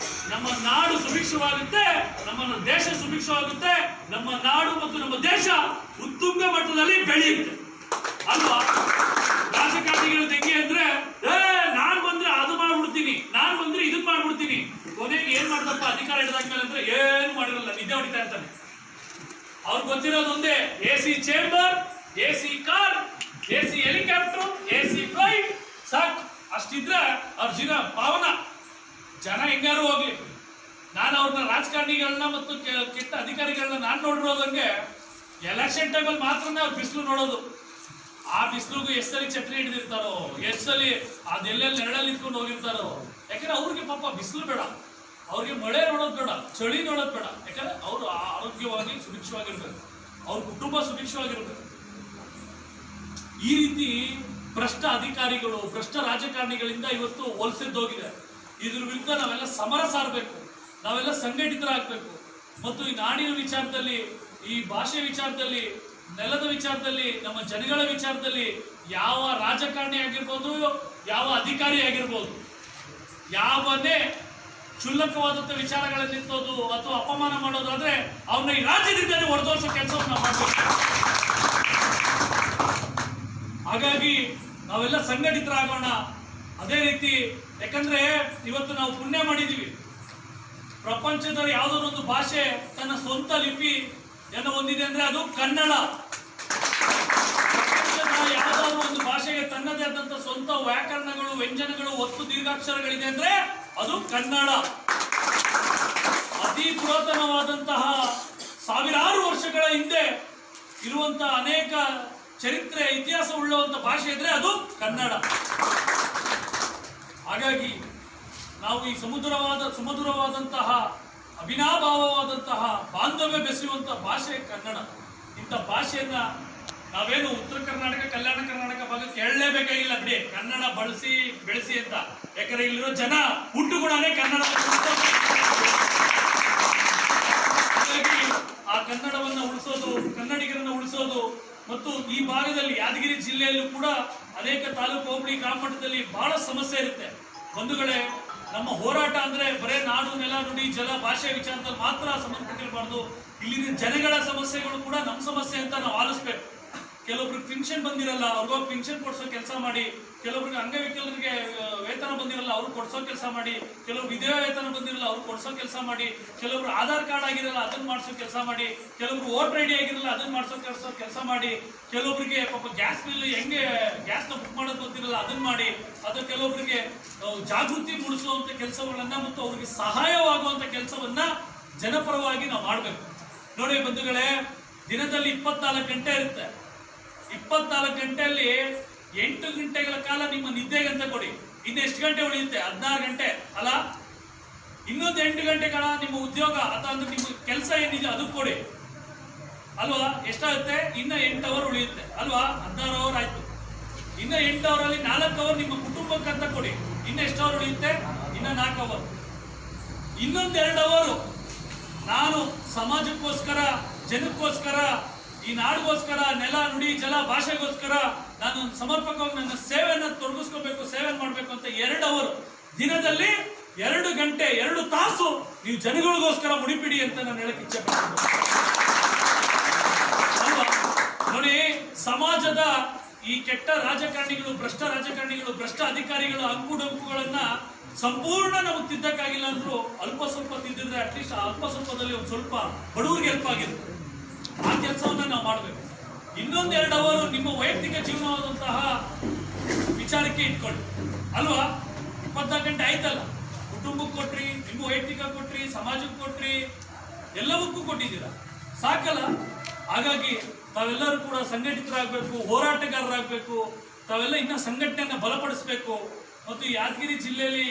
ನಮ್ಮ ನಾಡು ಸುಭಿಕ್ಷವಾಗುತ್ತೆ, ನಮ್ಮ ದೇಶ ಸುಭಿಕ್ಷವಾಗುತ್ತೆ, ನಮ್ಮ ನಾಡು ಮತ್ತು ನಮ್ಮ ದೇಶ ಉತ್ತುಂಗ ಮಟ್ಟದಲ್ಲಿ ಬೆಳೆಯುತ್ತೆ ಅಲ್ವಾ? ರಾಜಕಾರಣಿಗಳು ಹೆಂಗೆ ಅಂದ್ರೆ, ನಾನ್ ಬಂದ್ರೆ ಅದು ಮಾಡ್ಬಿಡ್ತೀನಿ, ನಾನ್ ಬಂದ್ರೆ ಇದನ್ ಮಾಡ್ಬಿಡ್ತೀನಿ. ಕೊನೆಗೆ ಏನ್ ಮಾಡ್ದಪ್ಪ ಅಧಿಕಾರ ಹಿಡಿದಾದ್ಮೇಲೆ ಅಂದ್ರೆ ಏನು ಮಾಡಿರಲ್ಲ, ನಿದ್ದೆ ಹೊಡಿತಾ ಇರ್ತಾನೆ. ಅವ್ರಿಗೆ ಗೊತ್ತಿರೋದು ಒಂದೇ, AC chamber, AC car, AC helicopter, AC flight, ಸಾಕು. ಅಷ್ಟಿದ್ರೆ ಅವ್ರ ಜೀವನ ಪಾವನ. ಜನ ಹೆಂಗಾರು ಹೋಗ್ಲಿ, ನಾನು ಅವ್ರನ್ನ ರಾಜಕಾರಣಿಗಳನ್ನ ಮತ್ತು ಕೆಟ್ಟ ಅಧಿಕಾರಿಗಳನ್ನ ನಾನು ನೋಡಿರೋದಂಗೆ ಎಲೆಕ್ಷನ್ ಟೈಮಲ್ಲಿ ಮಾತ್ರನೇ ಅವ್ರು ಬಿಸಿಲು ನೋಡೋದು. ಆ ಬಿಸಿಲಿಗೂ ಎಷ್ಟಲ್ಲಿ ಚಟ್ನಿ ಹಿಡಿದಿರ್ತಾರೋ, ಎಷ್ಟಲ್ಲಿ ಅದೆಲ್ಲೆಲ್ಲಿ ನೆರಳಲ್ಲಿ ಇಟ್ಕೊಂಡು ಹೋಗಿರ್ತಾರೋ. ಯಾಕಂದ್ರೆ ಅವ್ರಿಗೆ ಪಾಪ ಬಿಸಿಲು ಬೇಡ, ಅವ್ರಿಗೆ ಮಳೆ ನೋಡೋದು ಬೇಡ, ಚಳಿ ನೋಡೋದು ಬೇಡ. ಯಾಕಂದ್ರೆ ಅವರು ಆರೋಗ್ಯವಾಗಿ ಸುಭಿಕ್ಷವಾಗಿರ್ಬೇಕು, ಅವ್ರ ಕುಟುಂಬ ಸುಭಿಕ್ಷವಾಗಿರ್ಬೇಕು. ಈ ರೀತಿ ಭ್ರಷ್ಟ ಅಧಿಕಾರಿಗಳು, ಭ್ರಷ್ಟ ರಾಜಕಾರಣಿಗಳಿಂದ ಇವತ್ತು ಹೋಲಿಸಿದ್ದೋಗಿದೆ. ಇದ್ರ ವಿರುದ್ಧ ನಾವೆಲ್ಲ ಸಮರ ಸಾರಬೇಕು, ನಾವೆಲ್ಲ ಸಂಘಟಿತರಾಗಬೇಕು. ಮತ್ತು ಈ ನಾಡಿನ ವಿಚಾರದಲ್ಲಿ, ಈ ಭಾಷೆ ವಿಚಾರದಲ್ಲಿ, ನೆಲದ ವಿಚಾರದಲ್ಲಿ, ನಮ್ಮ ಜನಗಳ ವಿಚಾರದಲ್ಲಿ ಯಾವ ರಾಜಕಾರಣಿ ಆಗಿರ್ಬೋದು, ಯಾವ ಅಧಿಕಾರಿ ಆಗಿರ್ಬೋದು, ಯಾವನ್ನೇ ಕ್ಷುಲ್ಲಕವಾದಂತ ವಿಚಾರಗಳಲ್ಲಿ ನಿಂತೋದು ಅಥವಾ ಅಪಮಾನ ಮಾಡೋದಾದ್ರೆ ಅವನ್ನ ಈ ರಾಜ್ಯದಿಂದಲೇ ಹೊರದೋರಿಸೋ ಕೆಲಸವನ್ನು ಮಾಡಬೇಕು. ಹಾಗಾಗಿ ನಾವೆಲ್ಲ ಸಂಘಟಿತರಾಗೋಣ. ಅದೇ ರೀತಿ, ಯಾಕಂದ್ರೆ ಇವತ್ತು ನಾವು ಪುಣ್ಯ ಮಾಡಿದೀವಿ, ಪ್ರಪಂಚದಲ್ಲಿ ಯಾವುದಾದ್ರು ಒಂದು ಭಾಷೆ ತನ್ನ ಸ್ವಂತ ಲಿಪಿ ಏನು ಹೊಂದಿದೆ ಅಂದ್ರೆ ಅದು ಕನ್ನಡ. ಯಾವುದಾದ್ರು ಒಂದು ಭಾಷೆಗೆ ತನ್ನದೇ ಆದಂತ ಸ್ವಂತ ವ್ಯಾಕರಣಗಳು, ವ್ಯಂಜನಗಳು, ಒತ್ತು ದೀರ್ಘಾಕ್ಷರಗಳಿದೆ ಅಂದ್ರೆ ಅದು ಕನ್ನಡ. ಅತಿ ಪುರಾತನವಾದಂತಹ ಸಾವಿರಾರು ವರ್ಷಗಳ ಹಿಂದೆ ಇರುವಂತಹ ಅನೇಕ ಚರಿತ್ರೆ, ಇತಿಹಾಸ ಉಳ್ಳುವಂತ ಭಾಷೆ ಇದ್ರೆ ಅದು ಕನ್ನಡ. ಹಾಗಾಗಿ ನಾವು ಈ ಸುಮಧುರವಾದಂತಹ ಅವಿನಾಭಾವವಾದಂತಹ ಬಾಂಧವ್ಯ ಬೆಸೆಯುವಂತಹ ಭಾಷೆ ಕನ್ನಡ. ಇಂಥ ಭಾಷೆಯನ್ನ ನಾವೇನು ಉತ್ತರ ಕರ್ನಾಟಕ, ಕಲ್ಯಾಣ ಕರ್ನಾಟಕ ಭಾಗಕ್ಕೆ ಹೇಳಲೇಬೇಕಾಗಿಲ್ಲ ಬಿಡಿ, ಕನ್ನಡ ಬಳಸಿ ಬೆಳೆಸಿ ಅಂತ. ಯಾಕಂದ್ರೆ ಇಲ್ಲಿರೋ ಜನ ಹುಟ್ಟು ಗುಣನೇ ಕನ್ನಡ. ಹಾಗಾಗಿ ಆ ಕನ್ನಡವನ್ನ ಉಳಿಸೋದು, ಕನ್ನಡಿಗರನ್ನ ಉಳಿಸೋದು, ಮತ್ತು ಈ ಭಾಗದಲ್ಲಿ ಯಾದಗಿರಿ ಜಿಲ್ಲೆಯಲ್ಲೂ ಕೂಡ ಅನೇಕ ತಾಲೂಕು, ಹೋಬಳಿ, ಗ್ರಾಮ ಮಟ್ಟದಲ್ಲಿ ಬಹಳ ಸಮಸ್ಯೆ ಇರುತ್ತೆ. ಬಂಧುಗಳೇ, ನಮ್ಮ ಹೋರಾಟ ಅಂದ್ರೆ ಬರೇ ನಾಡು, ನೆಲ, ನುಡಿ, ಜಲ, ಭಾಷೆ ವಿಚಾರದಲ್ಲಿ ಮಾತ್ರ ಸಂಬಂಧಪಟ್ಟಿರಬಾರ್ದು. ಇಲ್ಲಿನ ಜನಗಳ ಸಮಸ್ಯೆಗಳು ಕೂಡ ನಮ್ಮ ಸಮಸ್ಯೆ ಅಂತ ನಾವು ಆಲಿಸ್ಬೇಕು. ಕೆಲವೊಬ್ರಿಗೆ ಪೆನ್ಷನ್ ಬಂದಿರಲ್ಲ, ಅವ್ರಿಗೋಗಿ ಪೆನ್ಷನ್ ಕೊಡ್ಸೋ ಕೆಲಸ ಮಾಡಿ. ಕೆಲವೊಬ್ರಿಗೆ ಅಂಗವಿಕಲರಿಗೆ ವೇತನ ಬಂದಿರಲ್ಲ, ಅವ್ರು ಕೊಡ್ಸೋ ಕೆಲಸ ಮಾಡಿ. ಕೆಲವ್ರು ವಿಧವಾ ವೇತನ ಬಂದಿರಲ್ಲ, ಅವ್ರು ಕೊಡ್ಸೋ ಕೆಲಸ ಮಾಡಿ. ಕೆಲವರು ಆಧಾರ್ ಕಾರ್ಡ್ ಆಗಿರಲ್ಲ, ಅದನ್ನ ಮಾಡಿಸೋ ಕೆಲಸ ಮಾಡಿ. ಕೆಲವರು ವೋಟರ್ ID ಆಗಿರಲ್ಲ, ಅದನ್ನ ಮಾಡಿಸೋ ಕೆಲಸ ಮಾಡಿ. ಕೆಲವೊಬ್ಬರಿಗೆ ಪಾಪ ಗ್ಯಾಸ್ ಬಿಲ್ ಹೆಂಗೆ ಗ್ಯಾಸ್ನ ಬುಕ್ ಮಾಡೋದು ಗೊತ್ತಿರಲ್ಲ, ಅದನ್ನ ಮಾಡಿ. ಅಥವಾ ಕೆಲವೊಬ್ಬರಿಗೆ ಜಾಗೃತಿ ಮೂಡಿಸುವಂತ ಕೆಲಸಗಳನ್ನ ಮತ್ತು ಅವ್ರಿಗೆ ಸಹಾಯವಾಗುವಂತ ಕೆಲಸವನ್ನ ಜನಪರವಾಗಿ ನಾವು ಮಾಡಬೇಕು. ನೋಡಿ ಬಂಧುಗಳೇ, ದಿನದಲ್ಲಿ 24 ಗಂಟೆ ಇರುತ್ತೆ. 24 ಗಂಟೆಯಲ್ಲಿ 8 ಗಂಟೆಗಳ ಕಾಲ ನಿಮ್ಮ ನಿದ್ದೆಗಂತ ಕೊಡಿ. ಇನ್ನು ಎಷ್ಟು ಗಂಟೆ ಉಳಿಯುತ್ತೆ? 16 ಗಂಟೆ ಅಲ್ಲ? ಇನ್ನೊಂದು 8 ಗಂಟೆಗಳ ನಿಮ್ಮ ಉದ್ಯೋಗ ಅಥವಾ ಅಂದ್ರೆ ನಿಮ್ಮ ಕೆಲಸ ಏನಿದೆ ಅದು ಕೊಡಿ ಅಲ್ವಾ? ಎಷ್ಟಾಗುತ್ತೆ? ಇನ್ನ 8 ಅವರ್ ಉಳಿಯುತ್ತೆ ಅಲ್ವಾ? 16 ಅವರ್ ಆಯ್ತು. ಇನ್ನ 8 ಅವರಲ್ಲಿ 4 ಅವರ್ ನಿಮ್ಮ ಕುಟುಂಬಕ್ಕಂತ ಕೊಡಿ. ಇನ್ನ ಎಷ್ಟು ಅವರ್ ಉಳಿಯುತ್ತೆ? ಇನ್ನ 4 ಅವರ್. ಇನ್ನೊಂದು 2 ಅವರು ನಾನು ಸಮಾಜಕ್ಕೋಸ್ಕರ, ಜನಕ್ಕೋಸ್ಕರ, ಈ ನಾಡಿಗೋಸ್ಕರ, ನೆಲ, ನುಡಿ, ಜಲ, ಭಾಷೆಗೋಸ್ಕರ ನಾನು ಸಮರ್ಪಕವಾಗಿ ನನ್ನ ಸೇವೆಯನ್ನು ತೊಡಗಿಸ್ಕೋಬೇಕು, ಸೇವೆ ಮಾಡಬೇಕು ಅಂತ 2 ಅವರು ದಿನದಲ್ಲಿ 2 ಗಂಟೆ 2 ತಾಸು ನೀವು ಜನಗಳಿಗೋಸ್ಕರ ಮುಡಿಪಿಡಿ ಅಂತ ನಾನು ಹೇಳಕ್ ಇಚ್ಛೆ ಪಡ್ತೀನಿ. ಅಲ್ವಾ? ನೋಡಿ, ಸಮಾಜದ ಈ ಕೆಟ್ಟ ರಾಜಕಾರಣಿಗಳು, ಭ್ರಷ್ಟ ರಾಜಕಾರಣಿಗಳು, ಭ್ರಷ್ಟ ಅಧಿಕಾರಿಗಳ ಅಂಕುಡೊಂಕುಗಳನ್ನ ಸಂಪೂರ್ಣ ನಮಗೆ ತಿದ್ದಕ್ಕಾಗಿಲ್ಲ ಅಂದ್ರೂ ಅಲ್ಪ ಸ್ವಲ್ಪ ತಿದ್ದಿದ್ರೆ ಅಟ್ಲೀಸ್ಟ್ ಅಲ್ಪ ಸ್ವಲ್ಪದಲ್ಲಿ ಒಂದು ಸ್ವಲ್ಪ ಬಡವರಿಗೆ ಹೆಲ್ಪ್ ಆಗಿರುತ್ತೆ. ಆ ಕೆಲಸವನ್ನ ನಾವು ಮಾಡಬೇಕು. ಇನ್ನೊಂದು 2 ಅವರು ನಿಮ್ಮ ವೈಯಕ್ತಿಕ ಜೀವನವಾದಂತಹ ವಿಚಾರಕ್ಕೆ ಇಟ್ಕೊಳ್ಳಿ. ಅಲ್ವಾ? 24 ಗಂಟೆ ಆಯ್ತಲ್ಲ, ಕುಟುಂಬಕ್ಕೆ ಕೊಟ್ರಿ, ನಿಮ್ಮ ವೈಯಕ್ತಿಕ ಕೊಟ್ರಿ, ಸಮಾಜಕ್ಕೆ ಕೊಟ್ರಿ, ಎಲ್ಲವಕ್ಕೂ ಕೊಟ್ಟಿದ್ದೀರಾ, ಸಾಕಲ್ಲ? ಹಾಗಾಗಿ ತಾವೆಲ್ಲರೂ ಕೂಡ ಸಂಘಟಿತರಾಗಬೇಕು, ಹೋರಾಟಗಾರರಾಗಬೇಕು. ತಾವೆಲ್ಲ ಇನ್ನ ಸಂಘಟನೆಯನ್ನ ಬಲಪಡಿಸಬೇಕು. ಮತ್ತು ಯಾದಗಿರಿ ಜಿಲ್ಲೆಯಲ್ಲಿ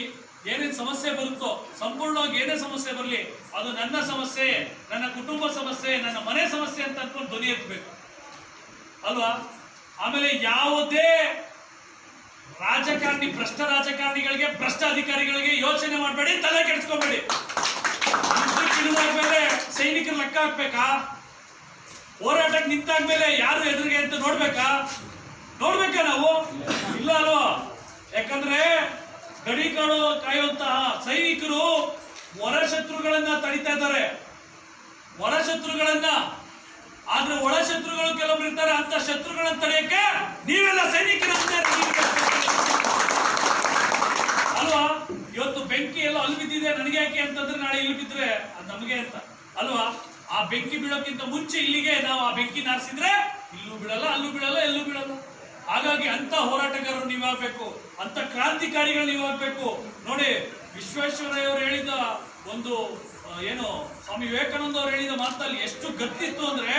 ಏನೇನು ಸಮಸ್ಯೆ ಬರುತ್ತೋ, ಸಂಪೂರ್ಣವಾಗಿ ಏನೇ ಸಮಸ್ಯೆ ಬರಲಿ ಅದು ನನ್ನ ಸಮಸ್ಯೆ, ನನ್ನ ಕುಟುಂಬ ಸಮಸ್ಯೆ, ನನ್ನ ಮನೆ ಸಮಸ್ಯೆ ಅಂತ ಅನ್ಕೊಂಡು ಧ್ವನಿ ಎತ್ತಬೇಕು, ಅಲ್ವಾ? ಆಮೇಲೆ ಯಾವುದೇ ರಾಜಕಾರಣಿ, ಭ್ರಷ್ಟ ರಾಜಕಾರಣಿಗಳಿಗೆ, ಭ್ರಷ್ಟ ಅಧಿಕಾರಿಗಳಿಗೆ ಯೋಚನೆ ಮಾಡಬೇಡಿ, ತಲೆ ಕೆಡಿಸ್ಕೋಬೇಡಿ. ಮೇಲೆ ಸೈನಿಕರು ಲೆಕ್ಕ ಹಾಕ್ಬೇಕಾ? ಹೋರಾಟಕ್ಕೆ ನಿಂತಾದ್ಮೇಲೆ ಯಾರು ಎದುರಿಗೆ ಅಂತ ನೋಡ್ಬೇಕಾ ನಾವು? ಇಲ್ಲ ಅಲ್ವಾ? ಯಾಕಂದ್ರೆ ಗಡಿ ಕಾಯುವಂತಹ ಸೈನಿಕರು ಹೊರ ಶತ್ರುಗಳನ್ನ ತಡಿತಾ ಇದ್ದಾರೆ, ಹೊರ ಶತ್ರುಗಳನ್ನ. ಆದ್ರೆ ಒಳ ಶತ್ರುಗಳು ಕೆಲವೊಬ್ರು ಇರ್ತಾರೆ, ಅಂತ ಶತ್ರುಗಳನ್ನ ತಡೆಯಕ್ಕೆ ನೀವೆಲ್ಲ ಸೈನಿಕರಂತೆ ಅಲ್ವಾ? ಇವತ್ತು ಬೆಂಕಿ ಎಲ್ಲ ಅಲ್ಲಿ ಬಿದ್ದಿದೆ, ನನಗೆ ಯಾಕೆ ಅಂತಂದ್ರೆ ನಾಳೆ ಇಲ್ಲಿ ಬಿದ್ರೆ ಅದು ನಮಗೆ ಅಂತ ಅಲ್ವಾ? ಆ ಬೆಂಕಿ ಬೀಳೋಕ್ಕಿಂತ ಮುಂಚೆ ಇಲ್ಲಿಗೆ ನಾವು ಆ ಬೆಂಕಿ ನಾರಿಸಿದ್ರೆ ಇಲ್ಲೂ ಬಿಡಲ್ಲ, ಅಲ್ಲೂ ಬಿಡಲ್ಲ, ಎಲ್ಲೂ ಬಿಡಲ್ಲ. ಹಾಗಾಗಿ ಅಂತ ಹೋರಾಟಗಾರರು ನೀವಾಗಬೇಕು, ಅಂತ ಕ್ರಾಂತಿಕಾರಿಗಳು ನೀವಾಗಬೇಕು. ನೋಡಿ, ವಿಶ್ವೇಶ್ವರಯ್ಯ ಅವರು ಹೇಳಿದ ಒಂದು ಏನು, ಸ್ವಾಮಿ ವಿವೇಕಾನಂದ ಅವರು ಹೇಳಿದ ಮಾತಲ್ಲಿ ಎಷ್ಟು ಗತ್ತಿತ್ತು ಅಂದ್ರೆ,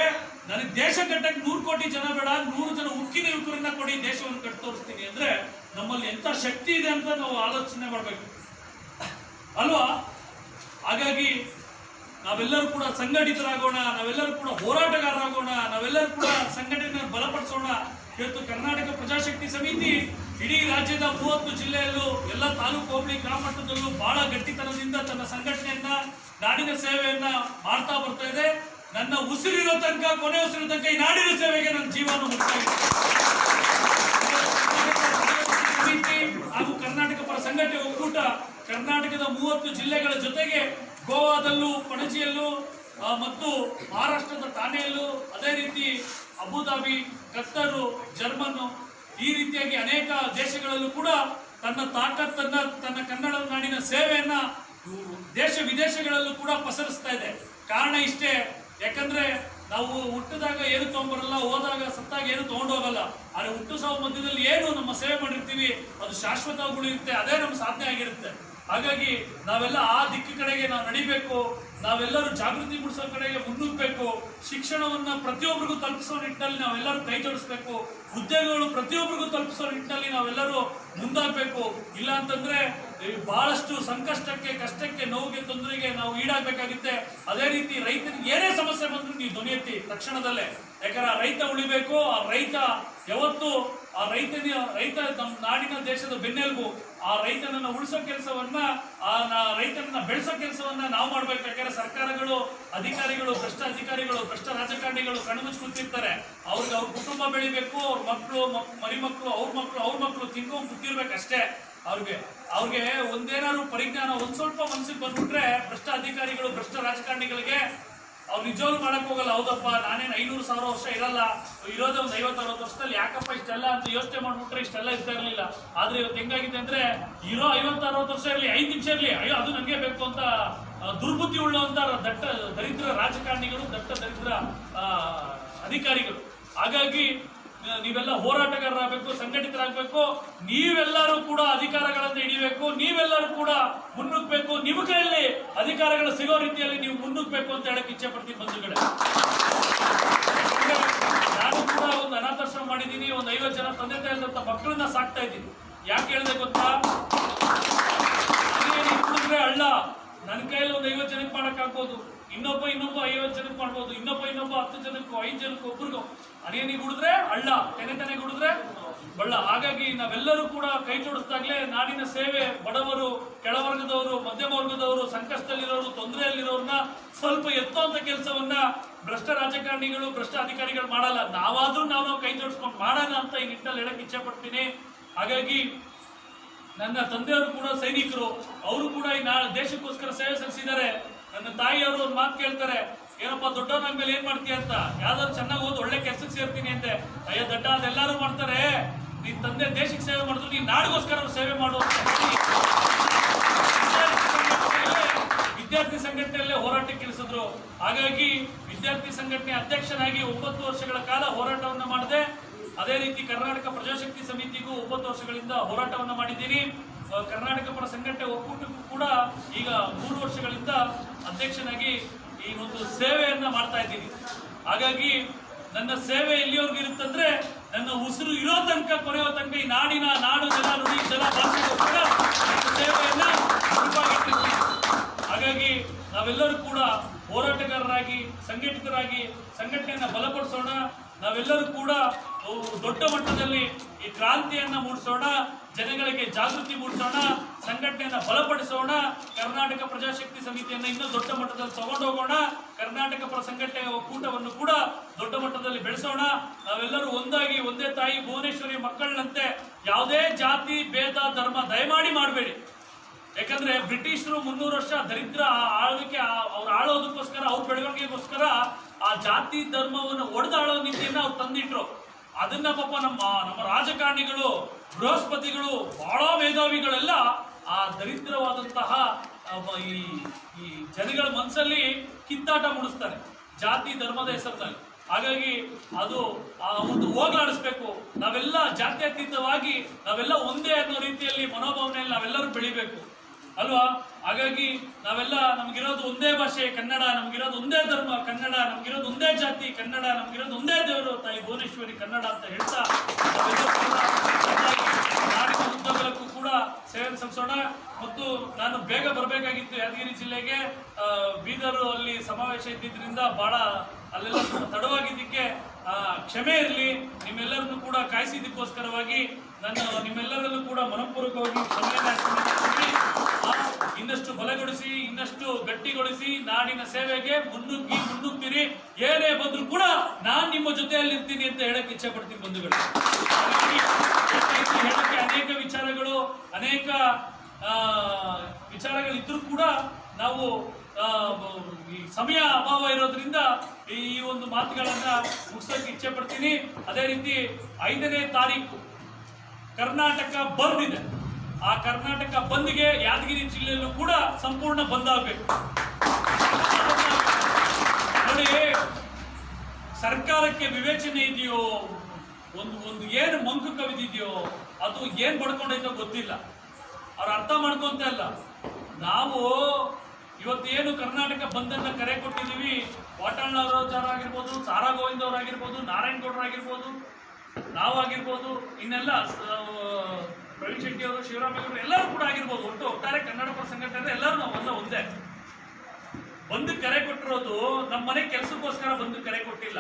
ನನಗೆ ದೇಶ ಕಟ್ಟಕ್ಕೆ 100 ಕೋಟಿ ಜನ ಬೇಡ, 100 ಜನ ಉಕ್ಕಿನ ಯುವಕರನ್ನ ಕೊಡಿ, ದೇಶವನ್ನು ಕಟ್ಟಿ ತೋರಿಸ್ತೀನಿ ಅಂದ್ರೆ ನಮ್ಮಲ್ಲಿ ಎಂತ ಶಕ್ತಿ ಇದೆ ಅಂತ ನಾವು ಆಲೋಚನೆ ಮಾಡಬೇಕು, ಅಲ್ವಾ? ಹಾಗಾಗಿ ನಾವೆಲ್ಲರೂ ಕೂಡ ಸಂಘಟಿತರಾಗೋಣ, ನಾವೆಲ್ಲರೂ ಕೂಡ ಹೋರಾಟಗಾರರಾಗೋಣ, ನಾವೆಲ್ಲರೂ ಕೂಡ ಸಂಘಟನೆಯನ್ನು ಬಲಪಡಿಸೋಣ. ಇವತ್ತು ಕರ್ನಾಟಕ ಪ್ರಜಾಶಕ್ತಿ ಸಮಿತಿ ಇಡೀ ರಾಜ್ಯದ 30 ಜಿಲ್ಲೆಯಲ್ಲೂ, ಎಲ್ಲ ತಾಲೂಕು, ಹೋಬಳಿ, ಗ್ರಾಮ ಮಟ್ಟದಲ್ಲೂ ಬಹಳ ಗಟ್ಟಿತನದಿಂದ ತನ್ನ ಸಂಘಟನೆಯನ್ನ, ನಾಡಿನ ಸೇವೆಯನ್ನ ಮಾಡ್ತಾ ಬರ್ತಾ ಇದೆ. ನನ್ನ ಉಸಿರಿರೋ ತನಕ, ಕೊನೆ ಉಸಿರಿರೋ ತನಕ ಈ ನಾಡಿನ ಸೇವೆಗೆ ನನ್ನ ಜೀವನ ಮುಟ್ಟಾಗಿದೆ. ಸಮಿತಿ ಹಾಗೂ ಕರ್ನಾಟಕ ಪರ ಸಂಘಟನೆ ಒಕ್ಕೂಟ ಕರ್ನಾಟಕದ 30 ಜಿಲ್ಲೆಗಳ ಜೊತೆಗೆ ಗೋವಾದಲ್ಲೂ, ಪಣಜಿಯಲ್ಲೂ ಮತ್ತು ಮಹಾರಾಷ್ಟ್ರದ ಥಾಣೆಯಲ್ಲೂ, ಅದೇ ರೀತಿ ಅಬುದಾಬಿ, ಕತ್ತರು, ಜರ್ಮನ್, ಈ ರೀತಿಯಾಗಿ ಅನೇಕ ದೇಶಗಳಲ್ಲೂ ಕೂಡ ತನ್ನ ತಾಕತ್ತನ್ನ, ತನ್ನ ಕನ್ನಡ ನಾಡಿನ ಸೇವೆಯನ್ನ ದೇಶ ವಿದೇಶಗಳಲ್ಲೂ ಕೂಡ ಪಸರಿಸ್ತಾ ಇದೆ. ಕಾರಣ ಇಷ್ಟೇ, ಯಾಕಂದ್ರೆ ನಾವು ಹುಟ್ಟಿದಾಗ ಏನು ತಗೊಂಡ್ಬರಲ್ಲ, ಹೋದಾಗ ಸತ್ತಾಗ ಏನು ತಗೊಂಡೋಗಲ್ಲ. ಆದ್ರೆ ಹುಟ್ಟು ಸಾವು ಮಧ್ಯದಲ್ಲಿ ಏನು ನಮ್ಮ ಸೇವೆ ಮಾಡಿರ್ತೀವಿ ಅದು ಶಾಶ್ವತವಾಗಿ ಉಳಿಯುತ್ತೆ, ಅದೇ ನಮ್ಮ ಸಾಧನೆ ಆಗಿರುತ್ತೆ. ಹಾಗಾಗಿ ನಾವೆಲ್ಲ ಆ ದಿಕ್ಕು ಕಡೆಗೆ ನಾವು ನಡಿಬೇಕು, ನಾವೆಲ್ಲರೂ ಜಾಗೃತಿ ಮೂಡಿಸೋ ಕಡೆಗೆ ಮುನ್ನುಗ್ಗಬೇಕು. ಶಿಕ್ಷಣವನ್ನ ಪ್ರತಿಯೊಬ್ಬರಿಗೂ ತಲುಪಿಸೋ ನಿಟ್ಟಿನಲ್ಲಿ ನಾವೆಲ್ಲರೂ ಕೈ ಜೋಡಿಸ್ಬೇಕು. ಉದ್ಯೋಗಗಳು ಪ್ರತಿಯೊಬ್ಬರಿಗೂ ತಲುಪಿಸೋ ನಿಟ್ಟಿನಲ್ಲಿ ನಾವೆಲ್ಲರೂ ಮುಂದಾಗಬೇಕು. ಇಲ್ಲ ಅಂತಂದ್ರೆ ಬಹಳಷ್ಟು ಸಂಕಷ್ಟಕ್ಕೆ, ಕಷ್ಟಕ್ಕೆ, ನೋವಿಗೆ, ತೊಂದರೆಗೆ ನಾವು ಈಡಾಗಬೇಕಾಗುತ್ತೆ. ಅದೇ ರೀತಿ ರೈತನಿಗೆ ಏನೇ ಸಮಸ್ಯೆ ಬಂದ್ರು ನೀವು ಧ್ವನಿ ಎತ್ತಿ ತಕ್ಷಣದಲ್ಲೇ, ಯಾಕಂದ್ರೆ ಆ ರೈತ ಉಳಿಬೇಕು. ಆ ರೈತ ಯಾವತ್ತು ಆ ರೈತ ನಮ್ಮ ನಾಡಿನ ದೇಶದ ಬೆನ್ನೆಲುಬು. ಆ ರೈತನನ್ನ ಉಳಿಸೋ ಕೆಲಸವನ್ನ, ರೈತನನ್ನ ಬೆಳೆಸೋ ಕೆಲಸವನ್ನ ನಾವು ಮಾಡ್ಬೇಕು. ಯಾಕಂದ್ರೆ ಸರ್ಕಾರಗಳು, ಅಧಿಕಾರಿಗಳು, ಭ್ರಷ್ಟ ಅಧಿಕಾರಿಗಳು, ಭ್ರಷ್ಟ ರಾಜಕಾರಣಿಗಳು ಕಣ್ಮುಚ್ಚಿ ಕೂತಿರ್ತಾರೆ. ಅವ್ರ ಕುಟುಂಬ ಬೆಳಿಬೇಕು, ಅವ್ರ ಮಕ್ಕಳು, ಮರಿಮಕ್ಕಳು, ಅವ್ರ ಮಕ್ಕಳು ತಿನ್ಕೊಂಡು ಕೂತಿರ್ಬೇಕಷ್ಟೇ. ಅವ್ರಿಗೆ ಒಂದೇನಾದ್ರು ಪರಿಜ್ಞಾನ, ಒಂದ್ ಸ್ವಲ್ಪ ಮನಸ್ಸಿಗೆ ಬಂದ್ಬಿಟ್ರೆ ಭ್ರಷ್ಟ ಅಧಿಕಾರಿಗಳು, ಭ್ರಷ್ಟ ರಾಜಕಾರಣಿಗಳಿಗೆ ಅವ್ರು ನಿಜವಾಗ್ಲೂ ಮಾಡಕ್ ಹೋಗಲ್ಲ. ಹೌದಪ್ಪ, ನಾನೇನು 500,000 ವರ್ಷ ಇರಲ್ಲ, ಇರೋದೇ ಒಂದು 50-60 ವರ್ಷದಲ್ಲಿ ಯಾಕಪ್ಪ ಇಷ್ಟೆಲ್ಲ ಅಂತ ಯೋಚನೆ ಮಾಡ್ಬಿಟ್ರೆ ಇಷ್ಟೆಲ್ಲ ಇರ್ತಾ ಇರ್ಲಿಲ್ಲ. ಆದ್ರೆ ಇವತ್ತು ಹೆಂಗಾಗಿದೆ ಅಂದ್ರೆ, ಇರೋ 50-60 ವರ್ಷ ಇರಲಿ, 5 ನಿಮಿಷ ಇರಲಿ, ಅಯ್ಯೋ ಅದು ನಂಗೆ ಬೇಕು ಅಂತ ದುರ್ಬುದ್ಧಿ ಉಳ್ಳಂತ ದರಿದ್ರ ರಾಜಕಾರಣಿಗಳು, ದರಿದ್ರ ಅಧಿಕಾರಿಗಳು. ಹಾಗಾಗಿ ನೀವೆಲ್ಲ ಹೋರಾಟಗಾರರಾಗಬೇಕು, ಸಂಘಟಿತರಾಗಬೇಕು. ನೀವೆಲ್ಲರೂ ಕೂಡ ಅಧಿಕಾರಗಳನ್ನು ಹಿಡಿಬೇಕು, ನೀವೆಲ್ಲರೂ ಕೂಡ ಮುನ್ನುಗ್ಗಬೇಕು. ನಿಮ್ಮ ಕೈಯಲ್ಲಿ ಅಧಿಕಾರಗಳು ಸಿಗೋ ರೀತಿಯಲ್ಲಿ ನೀವು ಮುನ್ನುಗ್ಗಬೇಕು ಅಂತ ಹೇಳಕ್ ಇಚ್ಛೆ ಪಡ್ತೀನಿ ಬಂಧುಗಳೇ. ನಾನು ಕೂಡ ಒಂದು ಅನಾಥಾಶ್ರಮ ಮಾಡಿದ್ದೀನಿ, ಒಂದು 50 ಜನ ತಂದೆ ತಾಯಿದಂತ ಮಕ್ಕಳನ್ನ ಸಾಕ್ತಾ ಇದ್ದೀನಿ. ಯಾಕೆ ಹೇಳಿದೆ ಗೊತ್ತಾ? ಹುಡುಗ್ರೆ ಅಳ್ಳ, ನನ್ನ ಕೈಯಲ್ಲಿ ಒಂದು 50 ಜನಕ್ಕೆ ಮಾಡಕ್ ಆಗ್ಬೋದು, ಇನ್ನೊಬ್ಬ 50 ಜನಕ್ಕೆ ಮಾಡ್ಬೋದು, ಇನ್ನೊಬ್ಬ 10 ಜನಕ್ಕೂ, 5 ಜನಕ್ಕೂ, ಒಬ್ರಿಗೂ. ಅನೇನಿಗೆ ಹುಡಿದ್ರೆ ಅಳ್ಳ, ತೆನೆ ಹುಡಿದ್ರೆ ಹಾಗಾಗಿ ನಾವೆಲ್ಲರೂ ಕೂಡ ಕೈ ಜೋಡಿಸಿದಾಗಲೇ ನಾಡಿನ ಸೇವೆ, ಬಡವರು, ಕೆಳವರ್ಗದವರು, ಮಧ್ಯಮ ವರ್ಗದವರು, ಸಂಕಷ್ಟದಲ್ಲಿರೋರು, ತೊಂದರೆಯಲ್ಲಿರೋರನ್ನ ಸ್ವಲ್ಪ ಎತ್ತುವಂತ ಕೆಲಸವನ್ನ ಭ್ರಷ್ಟ ರಾಜಕಾರಣಿಗಳು, ಭ್ರಷ್ಟ ಅಧಿಕಾರಿಗಳು ಮಾಡಲ್ಲ. ನಾವಾದ್ರೂ ನಾವು ಕೈ ಜೋಡಿಸ್ಕೊಂಡು ಮಾಡೋಣ ಅಂತ ಈ ನಿಟ್ಟಿನಲ್ಲಿ ಹೇಳಕ್ ಇಚ್ಛೆ ಪಡ್ತೀನಿ. ಹಾಗಾಗಿ ನನ್ನ ತಂದೆಯವರು ಕೂಡ ಸೈನಿಕರು, ಅವರು ಕೂಡ ಈ ದೇಶಕ್ಕೋಸ್ಕರ ಸೇವೆ ಸಲ್ಲಿಸಿದ್ದಾರೆ. ನನ್ನ ತಾಯಿಯವರು ಒಂದು ಮಾತು ಕೇಳ್ತಾರೆ, ಏನಪ್ಪ ದೊಡ್ಡವನ ಮೇಲೆ ಏನ್ ಮಾಡ್ತೀಯ ಅಂತ, ಯಾವ್ದಾದ್ರು ಚೆನ್ನಾಗಿ ಓದ್ ಒಳ್ಳೆ ಕೆಲ್ಸಕ್ಕೆ ಸೇರ್ತೀನಿ ಅಂತೆ. ಅಯ್ಯೋ ದಡ್ಡ, ಅದೆಲ್ಲರೂ ಮಾಡ್ತಾರೆ, ನಿನ್ ತಂದೆ ದೇಶಕ್ಕೆ ಸೇವೆ ಮಾಡಿದ್ರು, ನೀನ್ ನಾಡಿಗೋಸ್ಕರ ಸೇವೆ ಮಾಡು ಅಂತ ಹೇಳಿ ವಿದ್ಯಾರ್ಥಿ ಸಂಘಟನೆಯಲ್ಲೇ ಹೋರಾಟಕ್ಕೆ ಇಳಿಸಿದ್ರು. ಹಾಗಾಗಿ ವಿದ್ಯಾರ್ಥಿ ಸಂಘಟನೆ ಅಧ್ಯಕ್ಷನಾಗಿ 9 ವರ್ಷಗಳ ಕಾಲ ಹೋರಾಟವನ್ನು ಮಾಡಿದೆ. ಅದೇ ರೀತಿ ಕರ್ನಾಟಕ ಪ್ರಜಾಶಕ್ತಿ ಸಮಿತಿಗೂ 9 ವರ್ಷಗಳಿಂದ ಹೋರಾಟವನ್ನು ಮಾಡಿದ್ದೀನಿ. ಕರ್ನಾಟಕ ಪರ ಸಂಘಟನೆ ಒಕ್ಕೂಟಕ್ಕೂ ಕೂಡ ಈಗ 3 ವರ್ಷಗಳಿಂದ ಅಧ್ಯಕ್ಷನಾಗಿ ಈ ಒಂದು ಸೇವೆಯನ್ನ ಮಾಡ್ತಾ ಇದ್ದೀನಿ. ಹಾಗಾಗಿ ನನ್ನ ಸೇವೆ ಎಲ್ಲಿವರೆಗೂ ಇರುತ್ತಂದ್ರೆ, ನನ್ನ ಉಸಿರು ಇರೋ ತನಕ, ಕೊನೆಯೋ ತನಕ ಈ ನಾಡು ಜನ ನುಡಿ ಜನ ಭಾಷೆಗೋಸ್ಕರ ಸೇವೆಯನ್ನ ಮುಡಿಪಾಗಿಟ್ಟಿರ್ತೀನಿ. ಹಾಗಾಗಿ ನಾವೆಲ್ಲರೂ ಕೂಡ ಹೋರಾಟಗಾರರಾಗಿ, ಸಂಘಟಿತರಾಗಿ ಸಂಘಟನೆಯನ್ನ ಬಲಪಡಿಸೋಣ. ನಾವೆಲ್ಲರೂ ಕೂಡ ದೊಡ್ಡ ಮಟ್ಟದಲ್ಲಿ ಈ ಕ್ರಾಂತಿಯನ್ನ ಮೂಡಿಸೋಣ, ಜನಗಳಿಗೆ ಜಾಗೃತಿ ಮೂಡಿಸೋಣ, ಸಂಘಟನೆಯನ್ನ ಬಲಪಡಿಸೋಣ. ಕರ್ನಾಟಕ ಪ್ರಜಾಶಕ್ತಿ ಸಮಿತಿಯನ್ನ ಇನ್ನೂ ದೊಡ್ಡ ಮಟ್ಟದಲ್ಲಿ ತಗೊಂಡೋಗೋಣ. ಕರ್ನಾಟಕ ಪರ ಸಂಘಟನೆ ಒಕ್ಕೂಟವನ್ನು ಕೂಡ ದೊಡ್ಡ ಮಟ್ಟದಲ್ಲಿ ಬೆಳೆಸೋಣ. ನಾವೆಲ್ಲರೂ ಒಂದಾಗಿ, ಒಂದೇ ತಾಯಿ ಭುವನೇಶ್ವರಿ ಮಕ್ಕಳಂತೆ ಯಾವುದೇ ಜಾತಿ ಭೇದ ಧರ್ಮ ದಯಮಾಡಿ ಮಾಡಬೇಡಿ. ಯಾಕಂದ್ರೆ ಬ್ರಿಟಿಷರು 300 ವರ್ಷ ದರಿದ್ರ ಆಳ್ವಿಕೆ, ಅವ್ರು ಆಳೋದಕ್ಕೋಸ್ಕರ, ಅವ್ರ ಬೆಳವಣಿಗೆಗೋಸ್ಕರ ಆ ಜಾತಿ ಧರ್ಮವನ್ನು ಒಡೆದಾಳೋ ನೀತಿಯನ್ನ ಅವ್ರು ತಂದಿಟ್ರು. ಅದನ್ನ ಪಾಪ ನಮ್ಮ ರಾಜಕಾರಣಿಗಳು, ಬೃಹಸ್ಪತಿಗಳು, ಬಹಳ ಮೇಧಾವಿಗಳೆಲ್ಲ ಆ ದರಿದ್ರವಾದಂತಹ ಈ ಜನಗಳ ಮನಸ್ಸಲ್ಲಿ ಕಿತ್ತಾಟ ಮೂಡಿಸ್ತಾರೆ ಜಾತಿ ಧರ್ಮದ ಹೆಸರಿನಲ್ಲಿ. ಹಾಗಾಗಿ ಅದು ಒಂದು ಹೋಗ್ಲಾಡಿಸ್ಬೇಕು. ನಾವೆಲ್ಲ ಜಾತ್ಯತೀತವಾಗಿ ನಾವೆಲ್ಲ ಒಂದೇ ಅನ್ನೋ ರೀತಿಯಲ್ಲಿ ಮನೋಭಾವನೆಯಲ್ಲಿ ನಾವೆಲ್ಲರೂ ಬೆಳಿಬೇಕು ಅಲ್ವಾ? ಹಾಗಾಗಿ ನಾವೆಲ್ಲ, ನಮ್ಗಿರೋದು ಒಂದೇ ಭಾಷೆ ಕನ್ನಡ, ನಮ್ಗಿರೋದು ಒಂದೇ ಧರ್ಮ ಕನ್ನಡ, ನಮ್ಗಿರೋದು ಒಂದೇ ಜಾತಿ ಕನ್ನಡ, ನಮ್ಗಿರೋದು ಒಂದೇ ದೇವರು ತಾಯಿ ಭುವನೇಶ್ವರಿ ಕನ್ನಡ ಅಂತ ಹೇಳ್ತಾ ನಾಡಿನ ಉದ್ದಗಲಕ್ಕೂ ಕೂಡ ಸೇವೆ ಸಲ್ಲಿಸೋಣ. ಮತ್ತು ನಾನು ಬೇಗ ಬರಬೇಕಾಗಿತ್ತು ಯಾದಗಿರಿ ಜಿಲ್ಲೆಗೆ, ಬೀದರು ಅಲ್ಲಿ ಸಮಾವೇಶ ಇದ್ದಿದ್ರಿಂದ ಬಹಳ ಅಲ್ಲೆಲ್ಲ ತಡವಾಗಿದ್ದಕ್ಕೆ ಕ್ಷಮೆ ಇರಲಿ. ನಿಮ್ಮೆಲ್ಲರನ್ನು ಕೂಡ ಕಾಯಿಸಿದ್ದಕ್ಕೋಸ್ಕರವಾಗಿ ನಾನು ನಿಮ್ಮೆಲ್ಲರಲ್ಲೂ ಕೂಡ ಮನಪೂರ್ವಕವಾಗಿ ಇನ್ನಷ್ಟು ಬಲಗೊಳಿಸಿ, ಇನ್ನಷ್ಟು ಗಟ್ಟಿಗೊಳಿಸಿ, ನಾಡಿನ ಸೇವೆಗೆ ಮುನ್ನುಗ್ಗಿರಿ. ಏನೇ ಬಂದ್ರು ಕೂಡ ನಾನ್ ನಿಮ್ಮ ಜೊತೆಯಲ್ಲಿ ಇರ್ತೀನಿ ಅಂತ ಹೇಳಕ್ ಇಚ್ಛೆ ಪಡ್ತೀನಿ ಬಂಧುಗಳು. ಹೇಳಕ್ಕೆ ಅನೇಕ ವಿಚಾರಗಳಿದ್ರೂ ಕೂಡ ನಾವು ಈ ಸಮಯ ಅಭಾವ ಇರೋದ್ರಿಂದ ಈ ಒಂದು ಮಾತುಗಳನ್ನ ಮುಗಿಸೋಕೆ ಇಚ್ಛೆ ಪಡ್ತೀನಿ. ಅದೇ ರೀತಿ 5ನೇ ತಾರೀಕು ಕರ್ನಾಟಕ ಬಂದ್ ಇದೆ. ಆ ಕರ್ನಾಟಕ ಬಂದ್ಗೆ ಯಾದಗಿರಿ ಜಿಲ್ಲೆಯಲ್ಲೂ ಕೂಡ ಸಂಪೂರ್ಣ ಬಂದ್ ಆಗಬೇಕು. ನೋಡಿ, ಸರ್ಕಾರಕ್ಕೆ ವಿವೇಚನೆ ಇದೆಯೋ, ಒಂದು ಏನು ಮಂಕು ಕವಿದಿದೆಯೋ, ಅದು ಏನ್ ಬಡ್ಕೊಂಡೈತೋ ಗೊತ್ತಿಲ್ಲ. ಅವ್ರು ಅರ್ಥ ಮಾಡ್ಕೊಂತ ಇಲ್ಲ. ನಾವು ಇವತ್ತೇನು ಕರ್ನಾಟಕ ಬಂದನ್ನ ಕರೆ ಕೊಟ್ಟಿದ್ದೀವಿ, ವಾಟಾಳ್ನವರ ಆಗಿರ್ಬೋದು, ಸಾರಾ ಗೋವಿಂದ್ ಅವರಾಗಿರ್ಬೋದು, ನಾರಾಯಣ ಗೌಡರಾಗಿರ್ಬೋದು, ನಾವಾಗಿರ್ಬೋದು, ಇನ್ನೆಲ್ಲ ಪ್ರವೀಣ್ ಶೆಟ್ಟಿ ಅವರು, ಶಿವರಾಮೇಗೌಡರು ಎಲ್ಲರೂ ಕೂಡ ಆಗಿರ್ಬೋದು. ಒಟ್ಟಾರೆ ಕನ್ನಡ ಪರ ಸಂಘಟನೆ ಎಲ್ಲರೂ ನಾವು ಒಂದೇ ಬಂದು ಕರೆ ಕೊಟ್ಟಿರೋದು. ನಮ್ಮ ಮನೆ ಕೆಲಸಕ್ಕೋಸ್ಕರ ಬಂದು ಕರೆ ಕೊಟ್ಟಿಲ್ಲ.